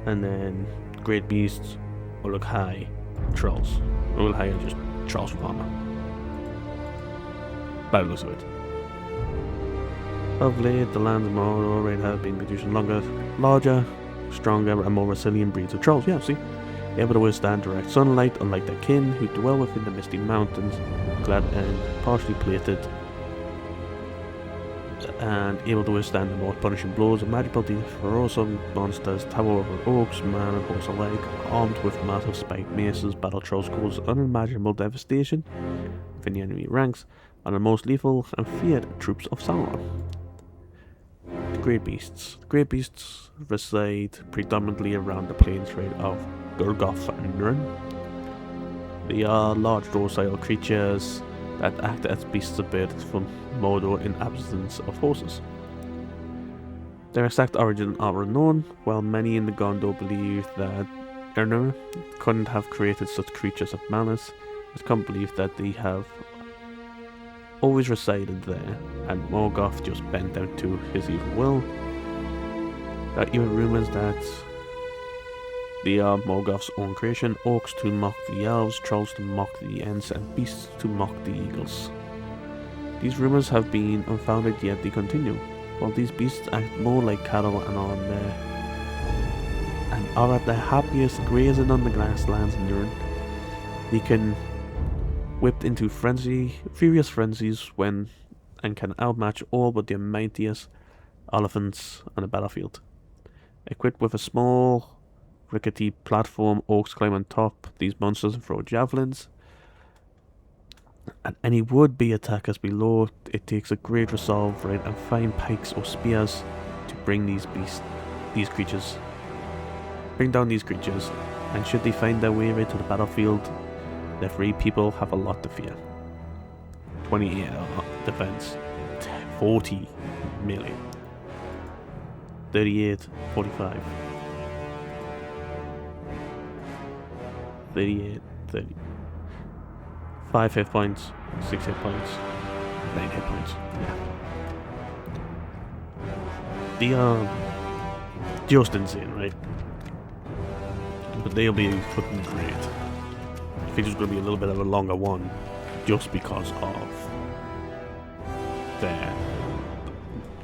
And then Great Beasts will look high. Trolls. Or will higher just trolls with armor. By the looks of it. Of late, the lands of Mordor have been producing larger, stronger, and more resilient breeds of trolls. Yeah, see? Able to withstand direct sunlight, unlike their kin, who dwell within the misty mountains, clad and partially plated, and able to withstand the most punishing blows of magical deeds. Ferocious monsters tower over orcs, man and horse alike, armed with massive spiked maces. Battle trolls cause unimaginable devastation within the enemy ranks, and the most lethal and feared troops of Sauron. The Great Beasts. The Great Beasts reside predominantly around the plains trade of Gurgoth and Nurn. They are large docile creatures that act as beasts of burden from Mordor in absence of horses. Their exact origin are unknown, while many in the Gondor believe that Ernur couldn't have created such creatures of malice. It's come believed that they have always resided there, and Morgoth just bent down to his evil will. There are even rumours that they are Morgoth's own creation, orcs to mock the elves, trolls to mock the Ents, and beasts to mock the eagles. These rumours have been unfounded, yet they continue. While these beasts act more like cattle and are at their happiest grazing on the grasslands in Nurn, they can whipped into furious frenzies and can outmatch all but the mightiest elephants on the battlefield. Equipped with a small rickety platform, orcs climb on top these monsters and throw javelins. And any would-be attackers below, it takes a great resolve, right, and find pikes or spears to bring these creatures. Bring down these creatures, and should they find their way right to the battlefield, the free people have a lot to fear. 28 defense, 40 melee, 38, 45, 38, 30. 5 hit points, 6 hit points, 9 hit points. Yeah. They are just insane, right? But they'll be fucking great. I think it's going to be a little bit of a longer one, just because of there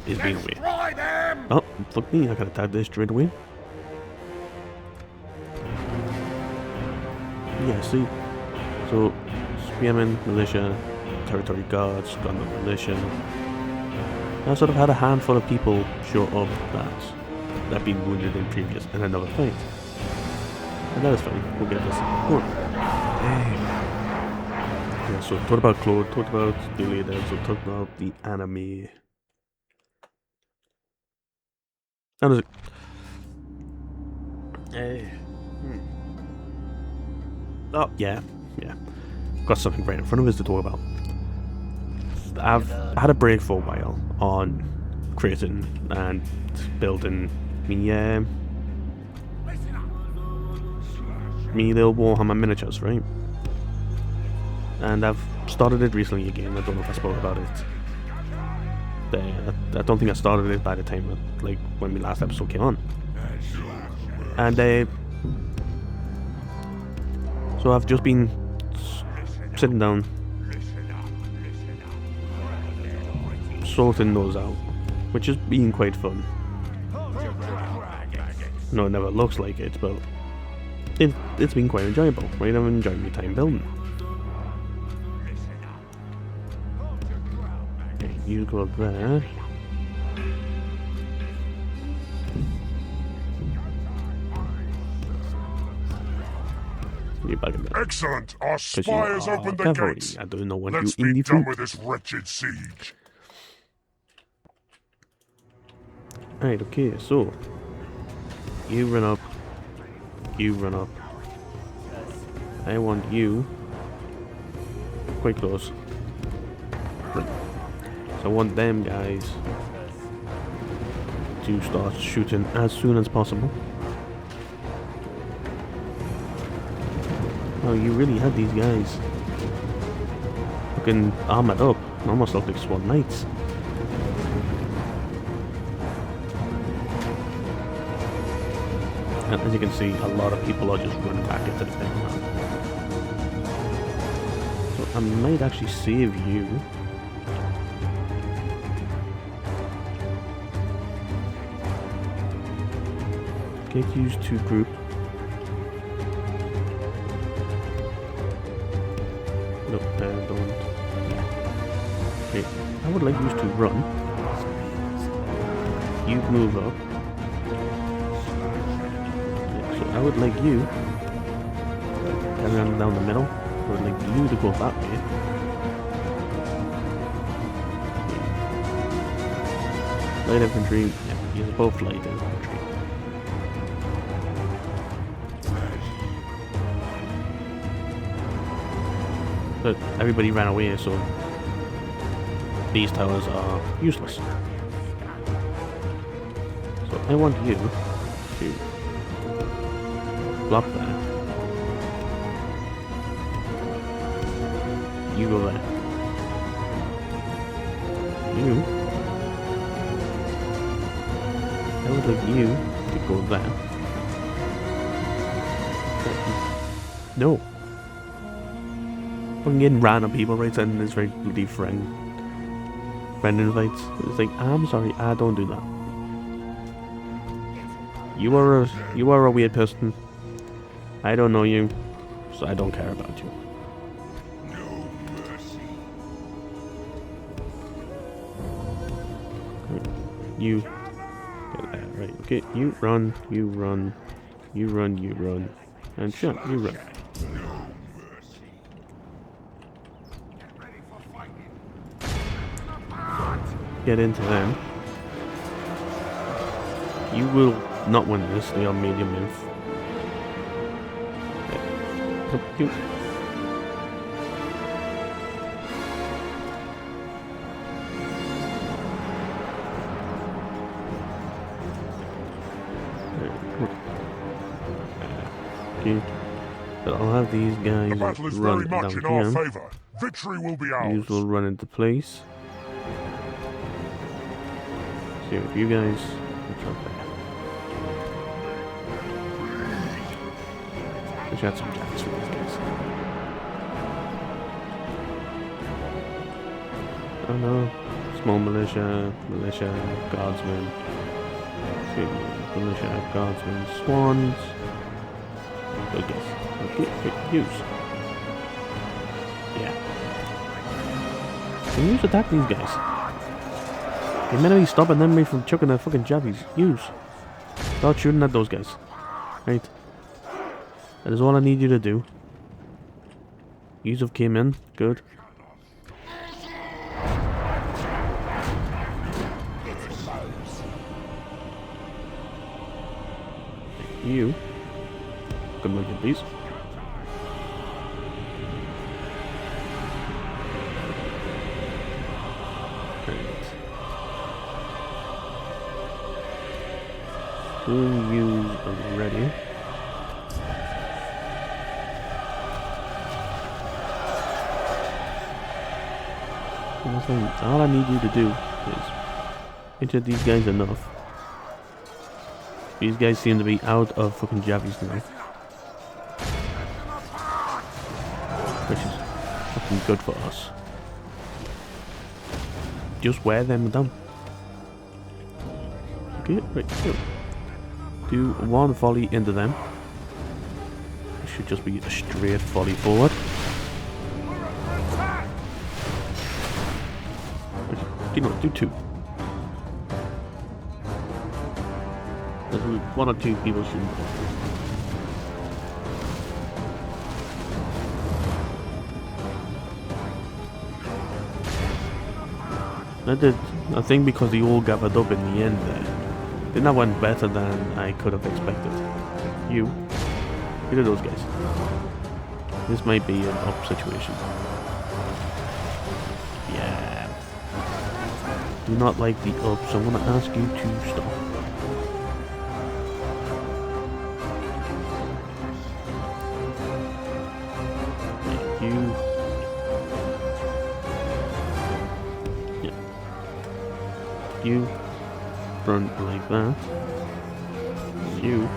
is being away. Oh, fuck me! I could attack this straight away. Yeah, see, so. Spearmen, militia, territory guards, gunmen, militia. I sort of had a handful of people show up that had been wounded in previous and another fight. And that was fine. We'll get this. Cool. Yeah, so talked about Claude, talked about the leader, so talked about the anime. How does it? Oh, yeah. Got something right in front of us to talk about. I've had a break for a while on creating and building me little Warhammer miniatures, right? And I've started it recently again. I don't know if I spoke about it. I don't think I started it by the time like when my last episode came on. And so I've just been sitting down, sorting those out, which has been quite fun. No, it never looks like it, but it's been quite enjoyable, right? I'm enjoying my time building. Okay, you go there. Back in there. Excellent! Our spy has opened the cavalry. gates. I don't know when Let's you be done with this wretched siege. Right, okay, so you run up. You run up. I want you quite close. Right. So I want them guys to start shooting as soon as possible. Oh, you really had these guys fucking armored up. Almost look like SWAT knights. And as you can see, a lot of people are just running back into the thing now. So I might actually save you. Get used to group. No, don't. Okay, I would like you to run. You move up. Yeah, so I would like you to run down the middle. I would like you to go that way. Light infantry. Yeah, these are both light infantry. But everybody ran away, so these towers are useless. So I want you to block that. You go there. You. I would like you to go there. No. Fucking getting random people right sending this very bloody friend invites. It's like, I'm sorry, I don't do that. You are a weird person. I don't know you, so I don't care about you. No mercy. You get that right. Okay, you run, You run, and sure, you run. Get into them. You will not win this. They are medium move. You. Okay. But I'll have these guys The battle is run very much down in our here. favor. Victory will be ours. These will run into place. So if you guys, what's up there? Let's add some jacks for these guys. Oh no, small militia, guardsmen, militia, guardsmen, swans. Good guess. Okay, use. Yeah. Can you just attack these guys? You're meant to be stopping them from chucking their fucking jabbies. Use. Start shooting at those guys. Right. That is all I need you to do. Use have came in. Good. You. Good look at these. You are ready. All I need you to do is injure these guys enough. These guys seem to be out of fucking jabbies now. Which is fucking good for us. Just wear them down. Okay, right, go. Do one volley into them. It should just be a straight volley forward. Do two. There's one or two people shooting. I think because they all gathered up in the end there. Then that went better than I could have expected. You. Look at those guys. This might be an up situation. Yeah. Do not like the up, so I'm going to ask you to stop. You. Yeah. You. Run like that. You.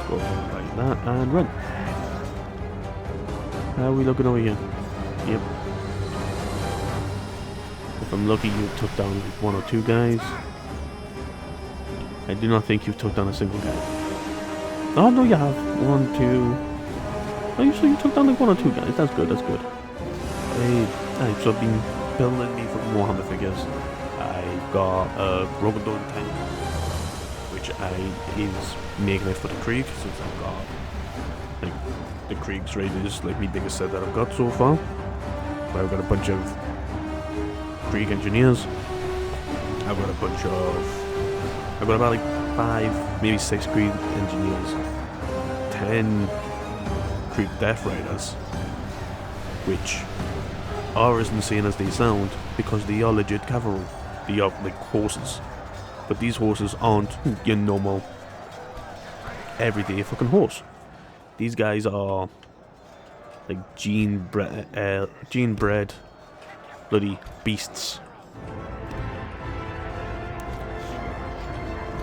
Go like that and run. How are we looking over here? Yep. If I'm lucky, you took down like one or two guys. I do not think you've took down a single guy. Oh no, you have. 1, 2. Oh, you took down like one or two guys. That's good, that's good. So I've been building me from Warhammer figures. I've got a Robodon tank, which is making it for the Krieg, since I've got like the Krieg's rated is like my biggest set that I've got so far. But I've got a bunch of Krieg engineers. I've got about like 5, maybe 6 Krieg engineers, 10 Krieg Death Riders, which are as insane as they sound because they are legit cavalry. They are like horses, but these horses aren't your normal everyday fucking horse. These guys are like gene-bred bloody beasts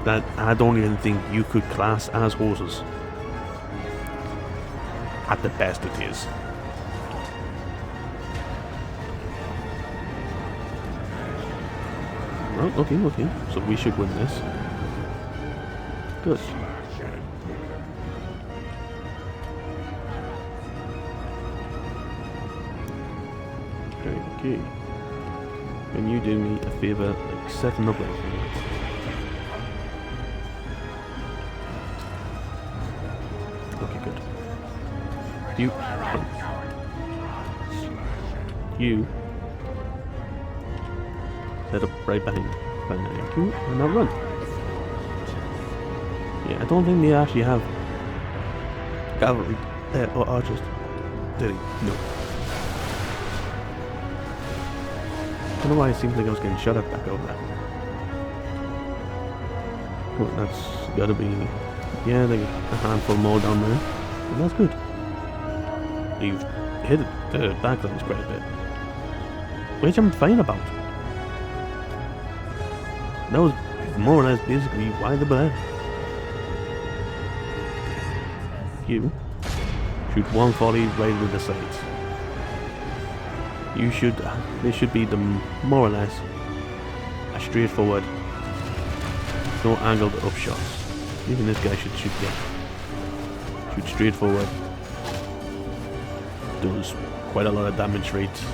that I don't even think you could class as horses. At the best it is. Oh, okay. So we should win this. Good. Okay. Can you do me a favour, like setting up like okay, good. You set up right behind you and now run. Yeah, I don't think they actually have cavalry or archers. Did he? No. I don't know why it seems like I was getting shot at back over there. Oh, that's gotta be, yeah, like a handful more down there. And that's good. You've hit the backlines quite a bit, which I'm fine about. That was more or less basically why they were there. You shoot 140 right with the sides. You should, this should be the more or less a straightforward, no angled up shots. Even this guy should shoot straight forward. Does quite a lot of damage rate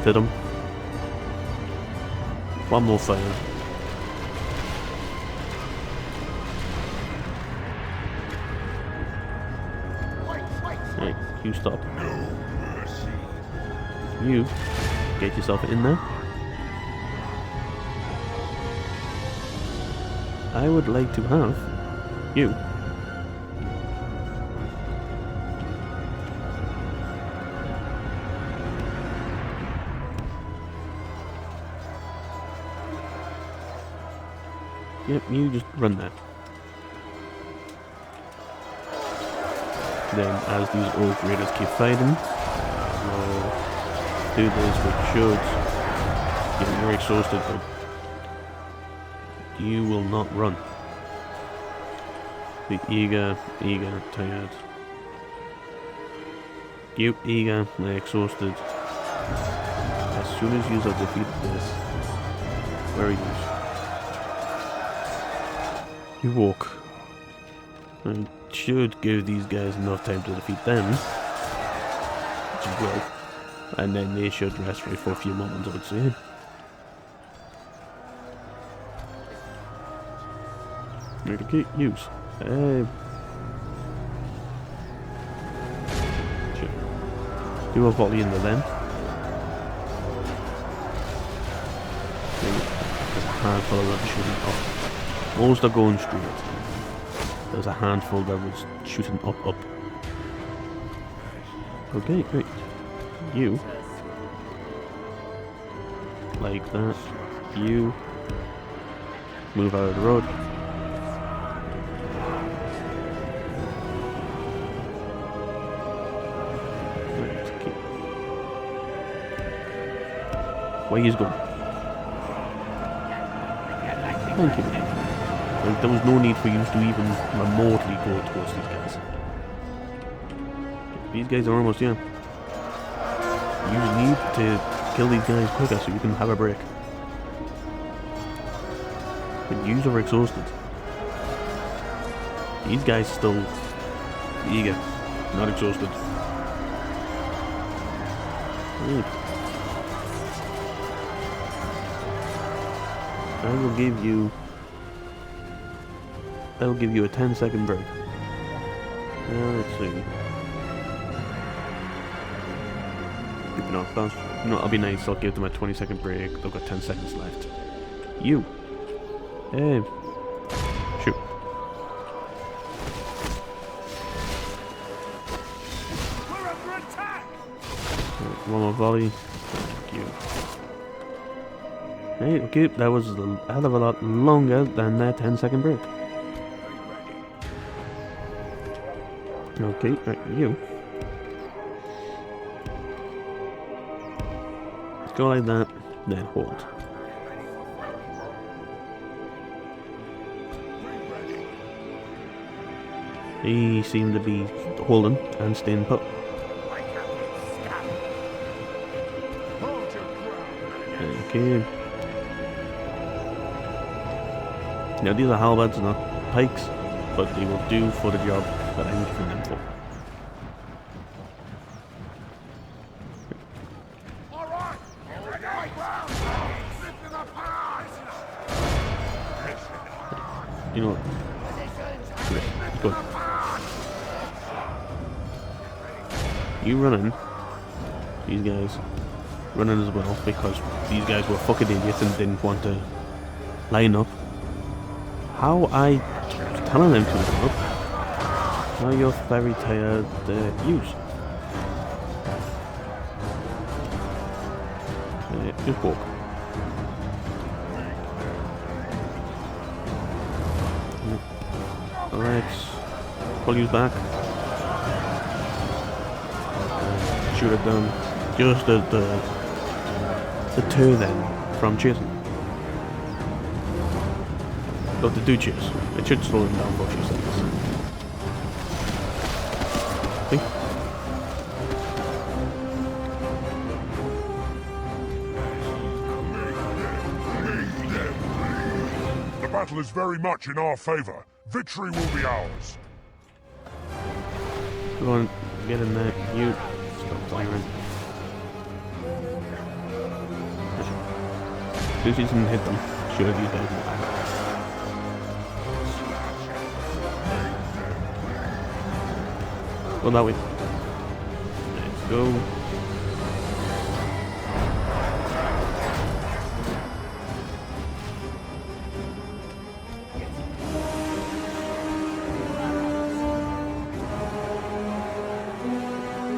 to them. One more fire. Right, you stop. You get yourself in there. I would like to have you yep, you just run that. Then as these orc raiders keep fighting, we'll do this, which should get more exhausted, but you will not run. Be eager, tired. You eager, exhausted. As soon as you have defeated this, where are you? You walk. And should give these guys enough time to defeat them, which you will, and then they should rest for a few moments, I would say. Okay, use. Sure. Do a volley into them. There's a handful of them shooting up. Most are going straight. There's a handful that was shooting up. Okay, great. You. Like that. You. Move out of the road. Where he's going. Thank you. Like, there was no need for you to even remotely go towards these guys. These guys are almost here. You need to kill these guys quicker so you can have a break. But you are exhausted. These guys still eager, not exhausted. Right. I will give you a 10-second break. Let's see. Keep it on fast. You know, I'll be nice, I'll give them a 20-second break. They've got 10 seconds left. You. Hey. Shoot. We're under attack! One more volley. Thank you. Hey, okay, that was a hell of a lot longer than that 10-second break. Okay, right, you. Go like that, then hold. He seemed to be holding and staying put. Okay. Now these are halberds, not pikes, but they will do for the job that I'm giving them for. You know what? Good. You running. These guys running as well because these guys were fucking idiots and didn't want to line up. How I was telling them to line up. Now you're very tired use. Just walk. Alright. Pull you back. Shoot it down. Just the two then from chasing. But the do chase. It should slow them down for a few seconds. See? The battle is very much in our favor. Victory will be ours. Go on, get in there. You stop firing. As soon as you can hit them, shoot these guys in the back. Go that way. Let's go.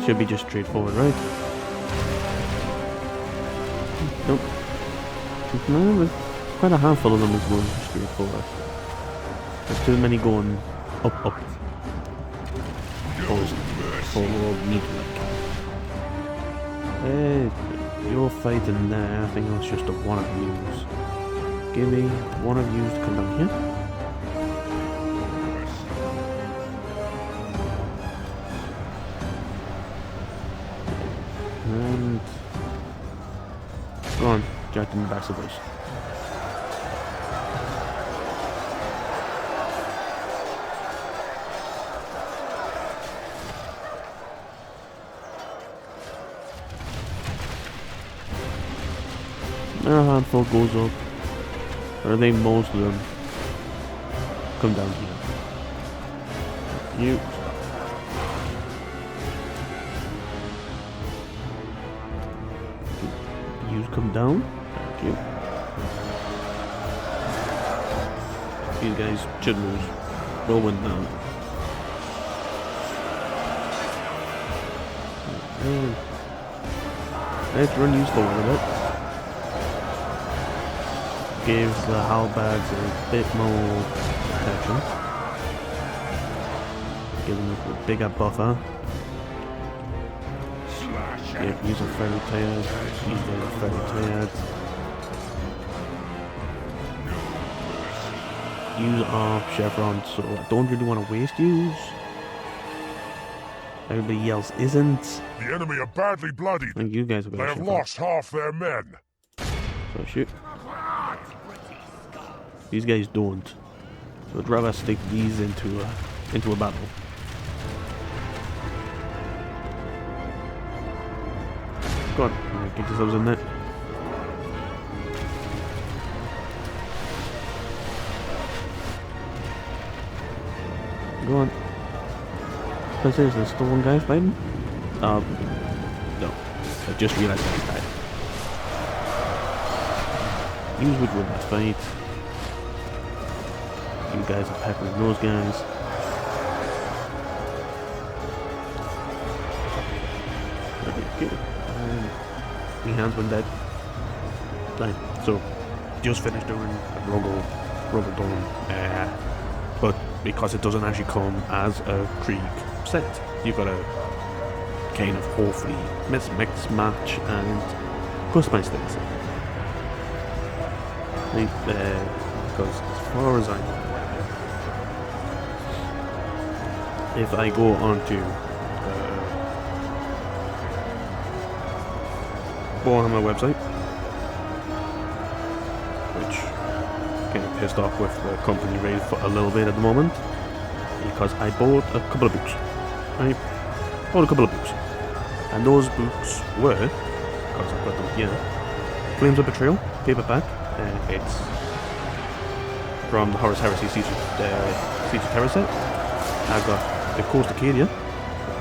Should be just straightforward, right? Nope. No, there's quite a handful of them is going straightforward. There's too many going up. Forward, meat like. You're fighting there. I think that's just a one of yous. Give me one of yous to come down here. And go on, jacked in the backs of those. A handful goes up, but I think most of them come down here. You. Come down. Thank you. These guys should lose. Rolling down. Let's run these forward a bit. Give the halberds a bit more protection. Give them a bigger buffer. Yeah, these are very tired. These guys are very tired. Use our chevron, so I don't really want to waste use. Everybody else isn't. The enemy are badly bloodied. I think you guys are going to They have lost half their men. So shoot. These guys don't. So I'd rather stick these into a battle. Go on, get yourselves in there. Go on. So seriously, there's still one guy fighting? No. I just realized that he's died. Use would win that fight. You guys are peppering those guys. Okay. My hands went dead. Right, so just finished doing a rubble dome, but because it doesn't actually come as a Krieg set, you've got to kind of hopefully mix match and customize things. Because as far as I know, if I go onto Warhammer website, which kind of pissed off with the company raid for a little bit at the moment, because I bought a couple of books. I bought a couple of books, and those books were, because I've got them here, Flames of Betrayal, paperback. It's from the Horus Heresy Siege of Terror set. I've got the Ghost Arcadia,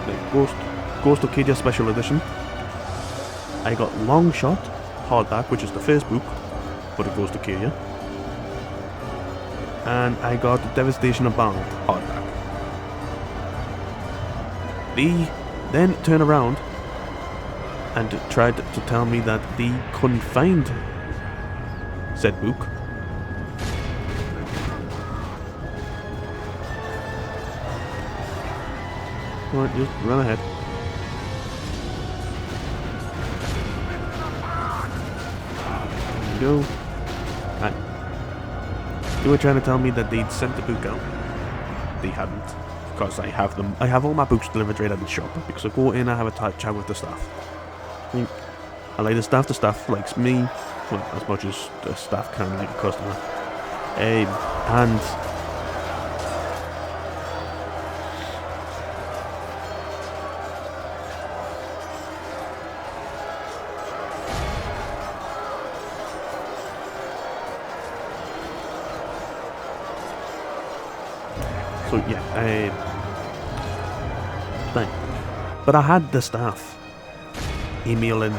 the Ghost Arcadia Special Edition. I got Longshot hardback, which is the first book for the Ghost Arcadia. And I got the Devastation Abound hardback. They then turned around and tried to tell me that they couldn't find said book. Alright, just run ahead. There you go. Right. They were trying to tell me that they'd sent the book out. They hadn't. Because I have them. I have all my books delivered right at the shop. Because I go in, I have a chat with the staff. I like the staff likes me, well, as much as the staff can like a customer. And so yeah, but I had the staff emailing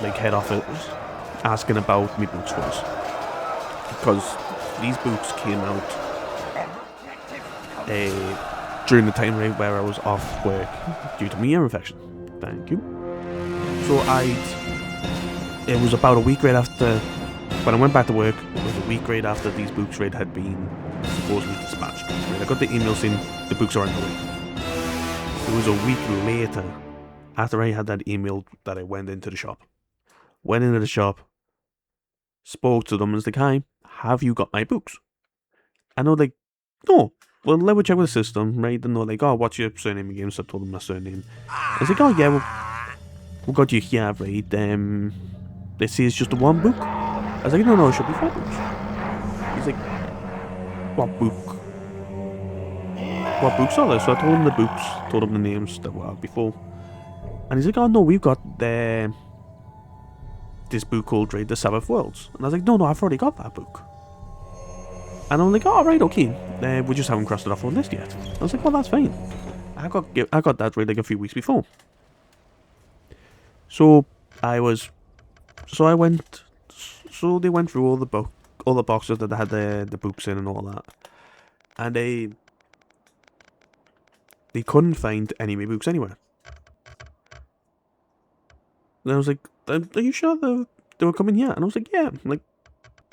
like head office asking about me boots first, because these boots came out during the time right where I was off work due to my ear infection. Thank you. So it was about a week right after, when I went back to work, it was a week right after these books right had been supposedly dispatched. Right, I got the email saying the books are on the way. It was a week later, after I had that email, that I went into the shop. Went into the shop, spoke to them, and was like, "Hi, have you got my books?" And they were like, "No." Well, let me check with the system, right? And they're like, "Oh, what's your surname again?" So I told them my surname. I was like, "Oh yeah, we got you here, right? They say it's just the one book." I was like, "No, it should be 4 books." He's like, "What book? What books are there?" So I told him the books, told him the names that were out before. And he's like, "Oh no, we've got this book called The Sabbath Worlds." And I was like, no, I've already got that book. And I'm like, "Oh, right, okay. We just haven't crossed it off our list yet." I was like, "Well, that's fine. I got that right like a few weeks before." So they went through all the boxes that had the books in and all that, and they couldn't find any of my books anywhere. And I was like, "Are you sure they were coming here?" And I was like, "Yeah, like,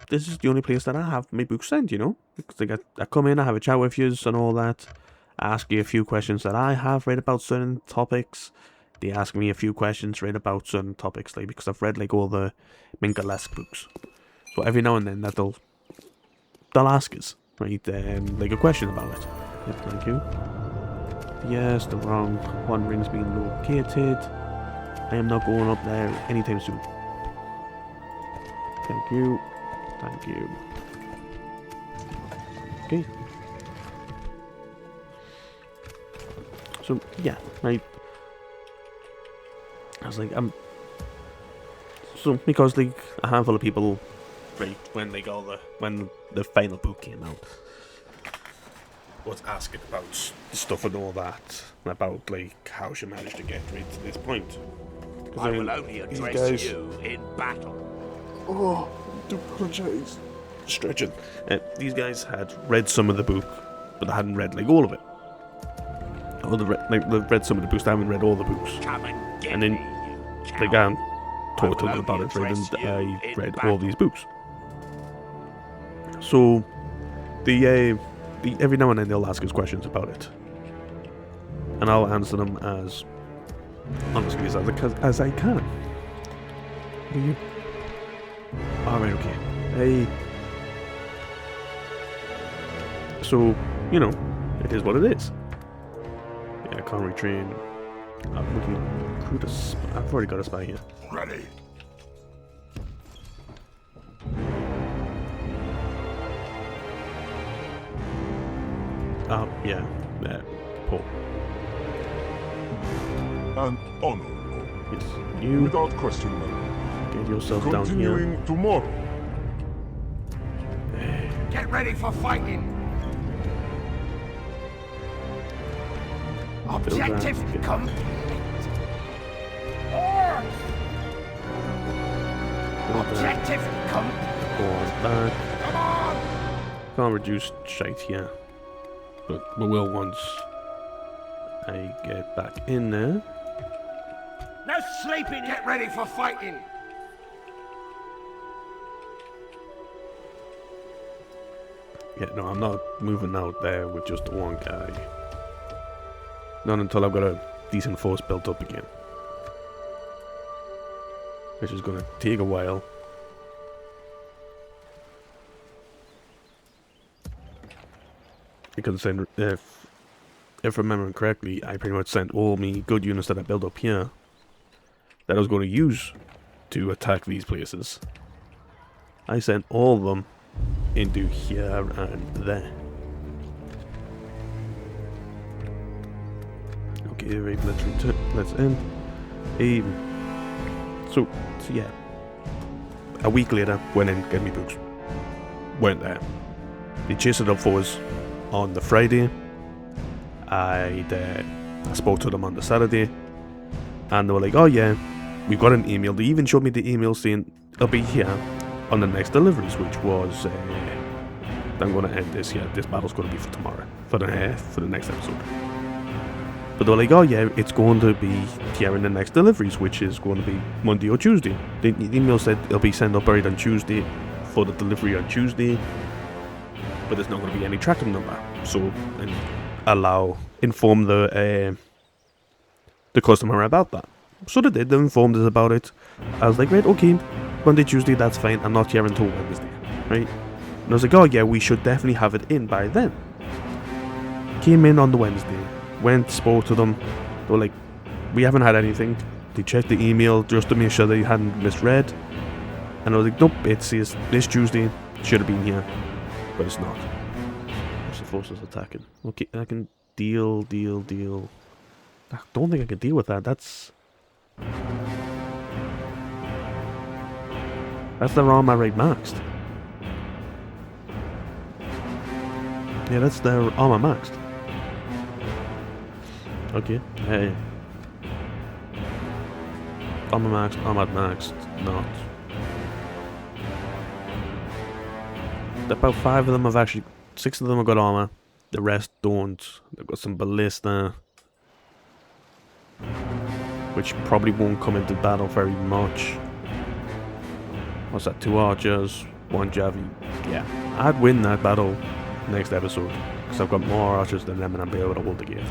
this is the only place that I have my books sent, you know? Because I come in, I have a chat with you and all that. I ask you a few questions that I have read about certain topics. They ask me a few questions read about certain topics, like, because I've read like all the Minkalesque books. So every now and then that they'll ask us, right, like a question about it." Yep, thank you. "Yes, the wrong one ring's being located. I am not going up there anytime soon." Thank you. Thank you. Okay. So yeah, right. I was like, so because like a handful of people, right, when the final book came out, was asking about stuff and all that, about like how she managed to get right to this point. I will only address you in battle. Oh, I do apologize. Stretching. These guys had read some of the book, but they hadn't read like all of it. Or they've read some of the books, they haven't read all the books. Come and get And then me, you they coward. talked to them about it, right? And I in read battle. all these books. So, every now and then they'll ask us questions about it, and I'll answer them as honestly as I can. What are you? Alright, okay. Hey. So, you know, it is what it is. Yeah, I can't retrain. We can recruit a spy. I've already got a spy here. Ready. Yeah. Paul. An honor. Yes. You Without question, madam. get yourself down here. Continuing tomorrow. Get ready for fighting. Objective complete. Objective complete. Pause back. Come on! Can't reduce shite here. But we will once I get back in there. No sleeping. Get ready for fighting. Yeah, no, I'm not moving out there with just the one guy. Not until I've got a decent force built up again. Which is going to take a while. Because then, if remembering correctly, I pretty much sent all me good units that I built up here that I was going to use to attack these places. I sent all of them into here and there. Okay, right, let's return. Let's end. So yeah. A week later, went in, get me books. Went there. They chased it up for us on the Friday. I spoke to them on the Saturday, and they were like, "Oh yeah, we got an email." They even showed me the email saying it'll be here on the next deliveries, which was I'm going to end this here. This battle's going to be for tomorrow, for the next episode. But they were like, "Oh yeah, it's going to be here in the next deliveries, which is going to be Monday or Tuesday." The email said it'll be sent up buried on Tuesday for the delivery on Tuesday, but there's not going to be any tracking number. So inform the customer about that. So they did. They informed us about it. I was like, right, okay, Monday, Tuesday, that's fine. I'm not here until Wednesday, right? And I was like, oh yeah, we should definitely have it in by then. Came in on the Wednesday, went, spoke to them. They were like, we haven't had anything. They checked the email just to make sure they hadn't misread. And I was like, nope, it says this Tuesday, should have been here, but it's not. What's the forces attacking? Okay, I can deal. I don't think I can deal with that. That's their armor rate maxed. Yeah, that's their armor maxed. Okay, hey. Armor maxed, armored maxed, not. About 5 of them have actually, 6 of them have got armor. The rest don't. They've got some ballista, which probably won't come into battle very much. What's that? 2 archers, 1 javi. Yeah, I'd win that battle next episode because I've got more archers than them and I'll be able to hold the gate.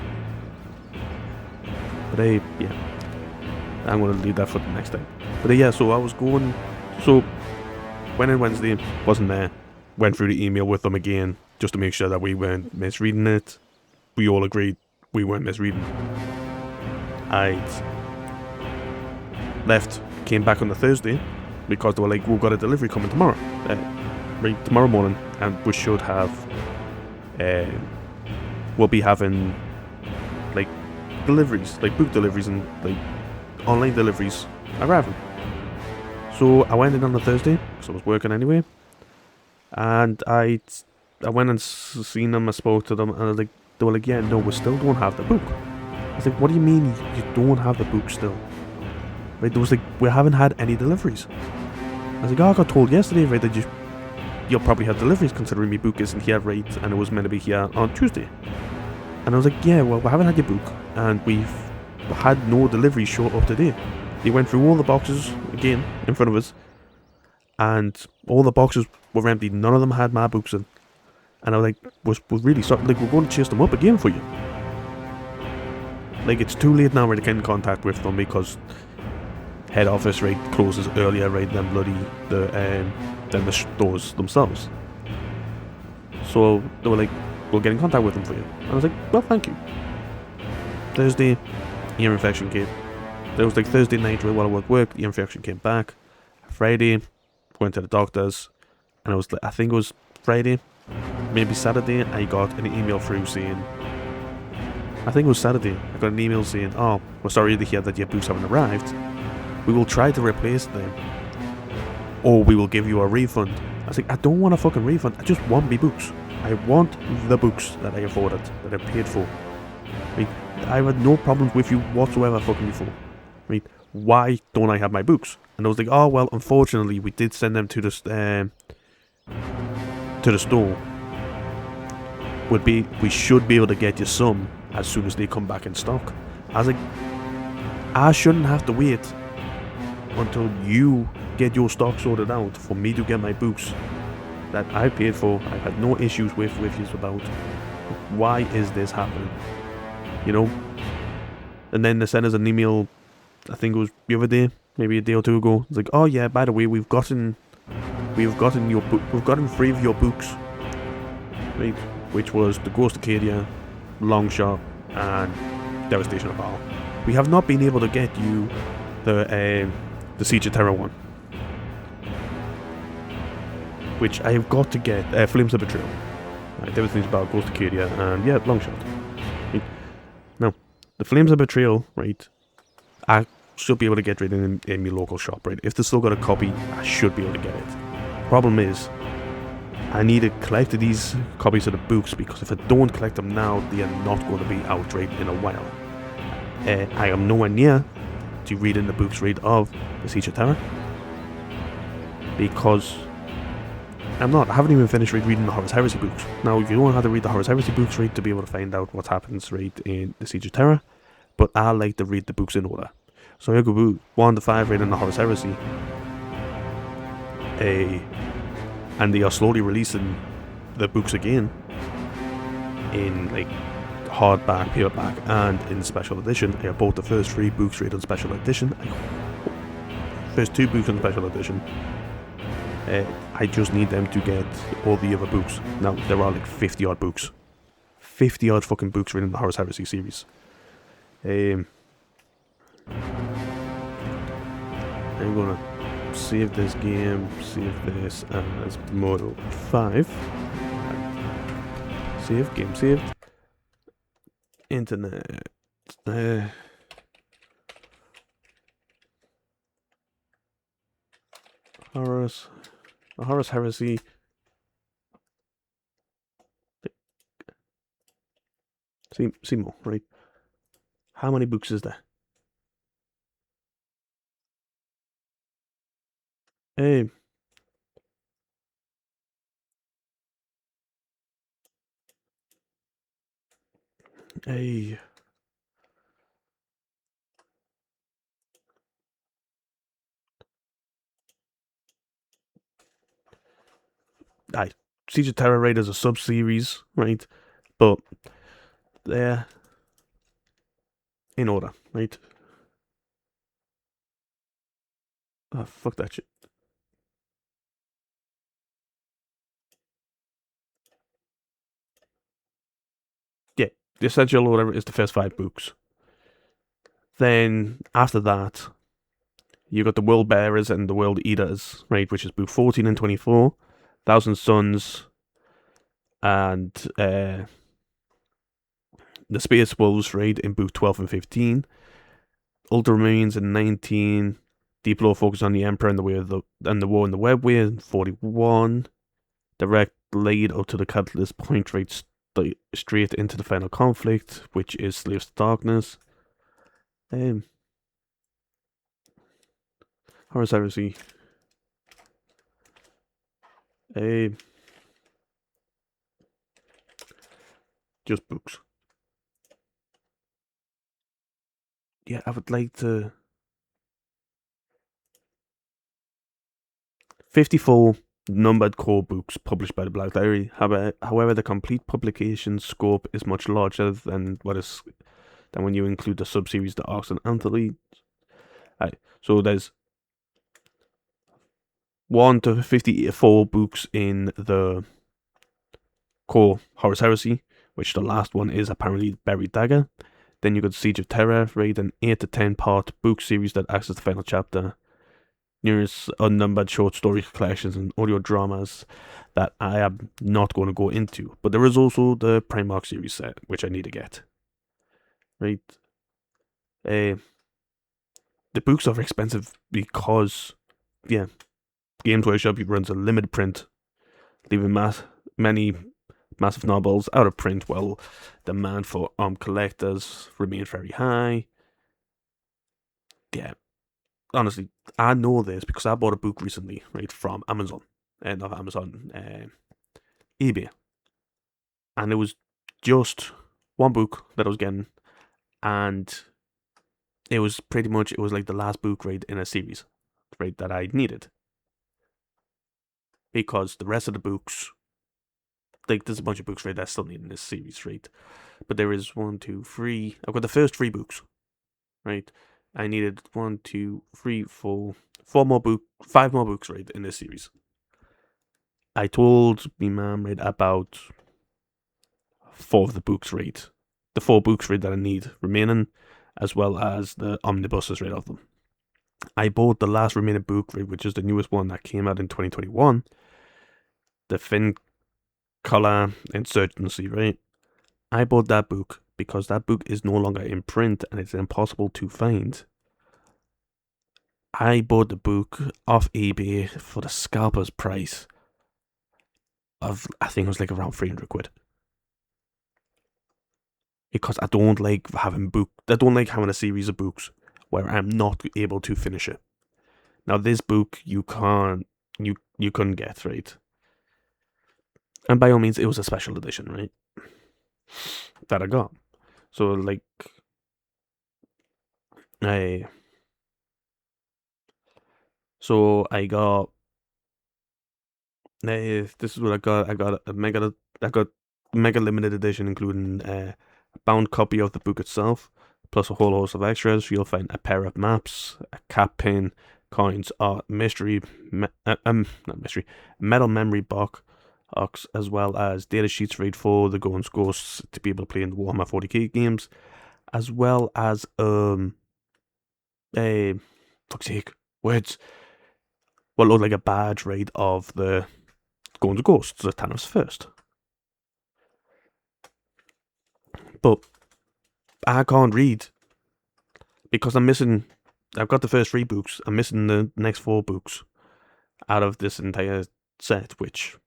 But hey, yeah, I'm gonna leave that for the next time. But yeah, so I was going. So went in Wednesday, wasn't there. Went through the email with them again just to make sure that we weren't misreading it. We all agreed we weren't misreading. I left, came back on the Thursday because they were like, we've got a delivery coming tomorrow, right, tomorrow morning, and we should have, we'll be having like deliveries, like book deliveries and like online deliveries arriving. So I went in on the Thursday because I was working anyway. And I went and seen them, I spoke to them, and I was like, they were like, yeah, no, we still don't have the book. I was like, what do you mean you don't have the book still? Right, they was like, we haven't had any deliveries. I was like, oh, I got told yesterday, right, that you'll probably have deliveries considering my book isn't here, right, and it was meant to be here on Tuesday. And I was like, yeah, well, we haven't had your book, and we've had no deliveries show up today. They went through all the boxes again in front of us, and all the boxes were empty. None of them had my books in. And I was like, was really sorry. Like, we're going to chase them up again for you. Like, it's too late now to get in contact with them because head office, right, closes earlier, right, than bloody than the stores themselves. So they were like, we'll get in contact with them for you. And I was like, well, thank you. Thursday, ear infection came. There was like Thursday night while I was at work, the infection came back. Friday, went to the doctors, and I think it was Friday, maybe Saturday, I got an email through saying, I think it was Saturday, I got an email saying, oh, we're sorry to hear that your books haven't arrived. We will try to replace them, or we will give you a refund. I was like, I don't want a fucking refund. I just want me books. I want the books that I afforded, that I paid for. Right? I had no problems with you whatsoever fucking before. Right? Why don't I have my books? And I was like, oh well, unfortunately, we did send them to the store. We should be able to get you some as soon as they come back in stock. I was like, I shouldn't have to wait until you get your stock sorted out for me to get my books that I paid for. I had no issues with you about. Why is this happening? You know? And then they sent us an email, I think it was the other day, maybe a day or two ago. It's like, oh yeah, by the way, we've gotten 3 of your books, right? Which was the Ghost Acadia, Long Shot, and Devastation of Baal. We have not been able to get you the Siege of Terror one, which I have got to get. Flames of Betrayal, Devastation of Baal, Ghost Acadia, and yeah, Long Shot. Right? Now, the Flames of Betrayal, right? I should be able to get rid of it in my local shop, right? If they still got a copy, I should be able to get it. Problem is, I need to collect these copies of the books, because if I don't collect them now, they are not going to be out right in a while. I am nowhere near to reading the books right of the Siege of Terror, because I haven't even finished reading the Horus Heresy books. Now, you don't have to read the Horus Heresy books, right, to be able to find out what happens, right, in the Siege of Terror, but I like to read the books in order. So I go 1 to 5 right in the Horus Heresy, and they are slowly releasing the books again in like hardback, paperback, and in special edition. I bought the first 3 books right on special edition. First 2 books on special edition. I just need them to get all the other books. Now, there are like 50 odd books. 50 odd fucking books written in the Horus Heresy series. I'm gonna save this game, save this as Mordor 5. Save, game saved. Internet. Horus Heresy. See more, right? How many books is there? Hey. Hey. Aye. Siege of Terror Raid is a sub-series, right? But they're in order, right? Oh, fuck that shit. Yeah, the essential order is the first 5 books. Then, after that, you got the World Bearers and the World Eaters, right? Which is book 14 and 24. Thousand Suns, and the Space Wolves, right? In book 12 and 15. Ultramarines in 19. Deep Lore focus on the Emperor and the War in the Webway in 41. Direct lead up to the Catalyst Point, right? Straight into the final conflict, which is Slaves to Darkness. Horus Heresy. Just books. Yeah, I would like to. 54 numbered core books published by the Black Diary. However, the complete publication scope is much larger than when you include the sub-series, the arcs and anthologies. So there's 1 to 54 books in the core Horus Heresy, which the last one is apparently Buried Dagger. Then you got Siege of Terror, right? An 8 to 10 part book series that acts as the final chapter. Numerous unnumbered short story collections and audio dramas that I am not going to go into. But there is also the Primarch series set, which I need to get. Right? The books are expensive because, yeah, Games Workshop runs a limited print leaving many massive novels out of print while demand for collectors remains very high. Yeah, honestly, I know this because I bought a book recently, right, from Amazon, not Amazon, eBay, and it was just one book that I was getting, and it was like the last book, right, in a series, right, that I needed, because the rest of the books, like, there's a bunch of books, right, that I still need in this series, right, but there is 1, 2, 3. I've got the first 3 books, right. I needed 1, 2, 3, 4, 5 more books, right, in this series. I told me mum, right, about 4 of the books, right, the 4 books, right, that I need remaining, as well as the omnibuses, right, of them. I bought the last remaining book, right, which is the newest one that came out in 2021, the Finn Color Insurgency, right. I bought that book because that book is no longer in print and it's impossible to find. I bought the book off eBay for the scalper's price of, I think it was like around 300 quid. Because I don't like having a series of books where I'm not able to finish it. Now this book you couldn't get, right? And by all means it was a special edition, right? That I got. So like I got this is what I got. I got mega limited edition, including a bound copy of the book itself, plus a whole host of extras. You'll find a pair of maps, a cap pin, coins, art, metal memory box, as well as data sheets read for the Goins Ghosts to be able to play in the Warhammer 40k games, as well as a fuck's sake, words. What looked like a badge, right, of the Goins Ghosts, the Thanos First. But I can't read because I've got the first 3 books. I'm missing the next 4 books out of this entire set, which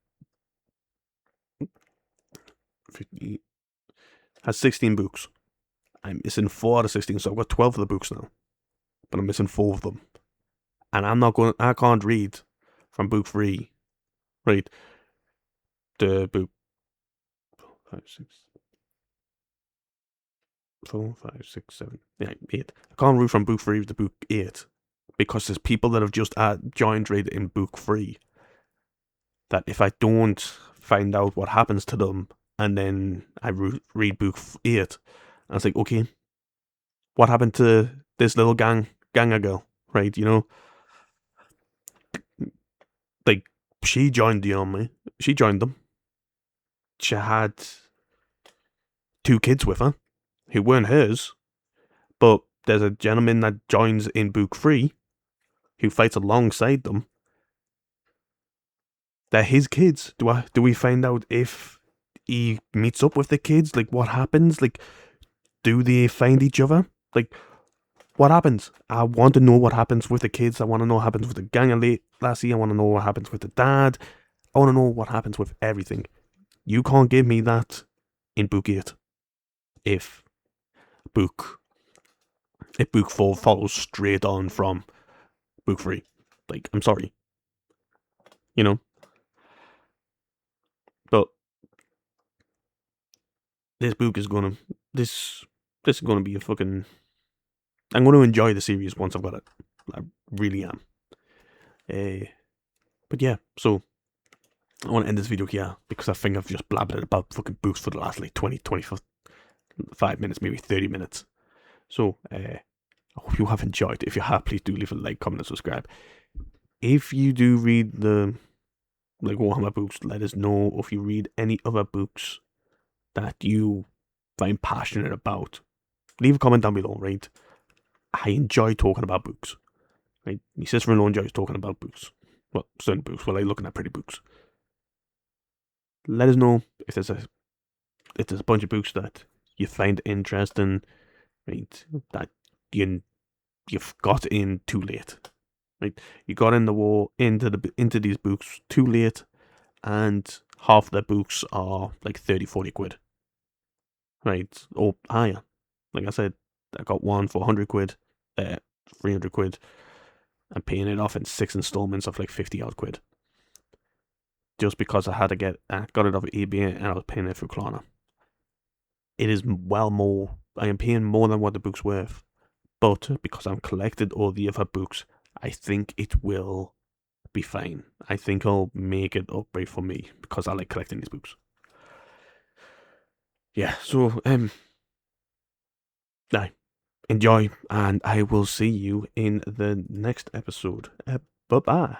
has 16 books. I'm missing 4 out of 16, so I've got 12 of the books now, but I'm missing 4 of them, and I can't read from book 3, right, to book 5, 6, 4, 5, 6, 7, 8. I can't read from book 3 to book 8 because there's people that have just joined, right, in book 3 that if I don't find out what happens to them and then I read book 8, I was like, okay, what happened to this little ganger girl, right? You know, like, she joined the army. She joined them. She had 2 kids with her who weren't hers, but there's a gentleman that joins in book 3 who fights alongside them. They're his kids. Do we find out if he meets up with the kids? Like, what happens? Like, do they find each other? Like, what happens? I want to know what happens with the kids. I want to know what happens with the gang lassie. I want to know what happens with the dad. I want to know what happens with everything. You can't give me that in book 8. If book 4 follows straight on from book 3. Like, I'm sorry. You know? But this book is gonna this is gonna be a fucking, I'm gonna enjoy the series once I've got it. I really am. But yeah, so I want to end this video here because I think I've just blabbered about fucking books for the last like 25 minutes, maybe 30 minutes. So I hope you have enjoyed. If you have, please do leave a like, comment, and subscribe. If you do read the Warhammer books, let us know if you read any other books that you find passionate about. Leave a comment down below, right? I enjoy talking about books. Right? My sister-in-law enjoys talking about books. Well, certain books. Well, I looking at pretty books. Let us know if there's a bunch of books that you find interesting, right? That you've got in too late, right? You got in the war into these books too late, and half their books are like 30-40 quid. Right, or higher. Like I said, I got one for 100 quid, 300 quid, and paying it off in 6 installments of like 50 odd quid. Just because I got it off eBay and I was paying it through Klarna. It is well more, I am paying more than what the book's worth. But because I've collected all the other books, I think it will be fine. I think I'll make it up right for me because I like collecting these books. Yeah, so enjoy, and I will see you in the next episode. Bye bye.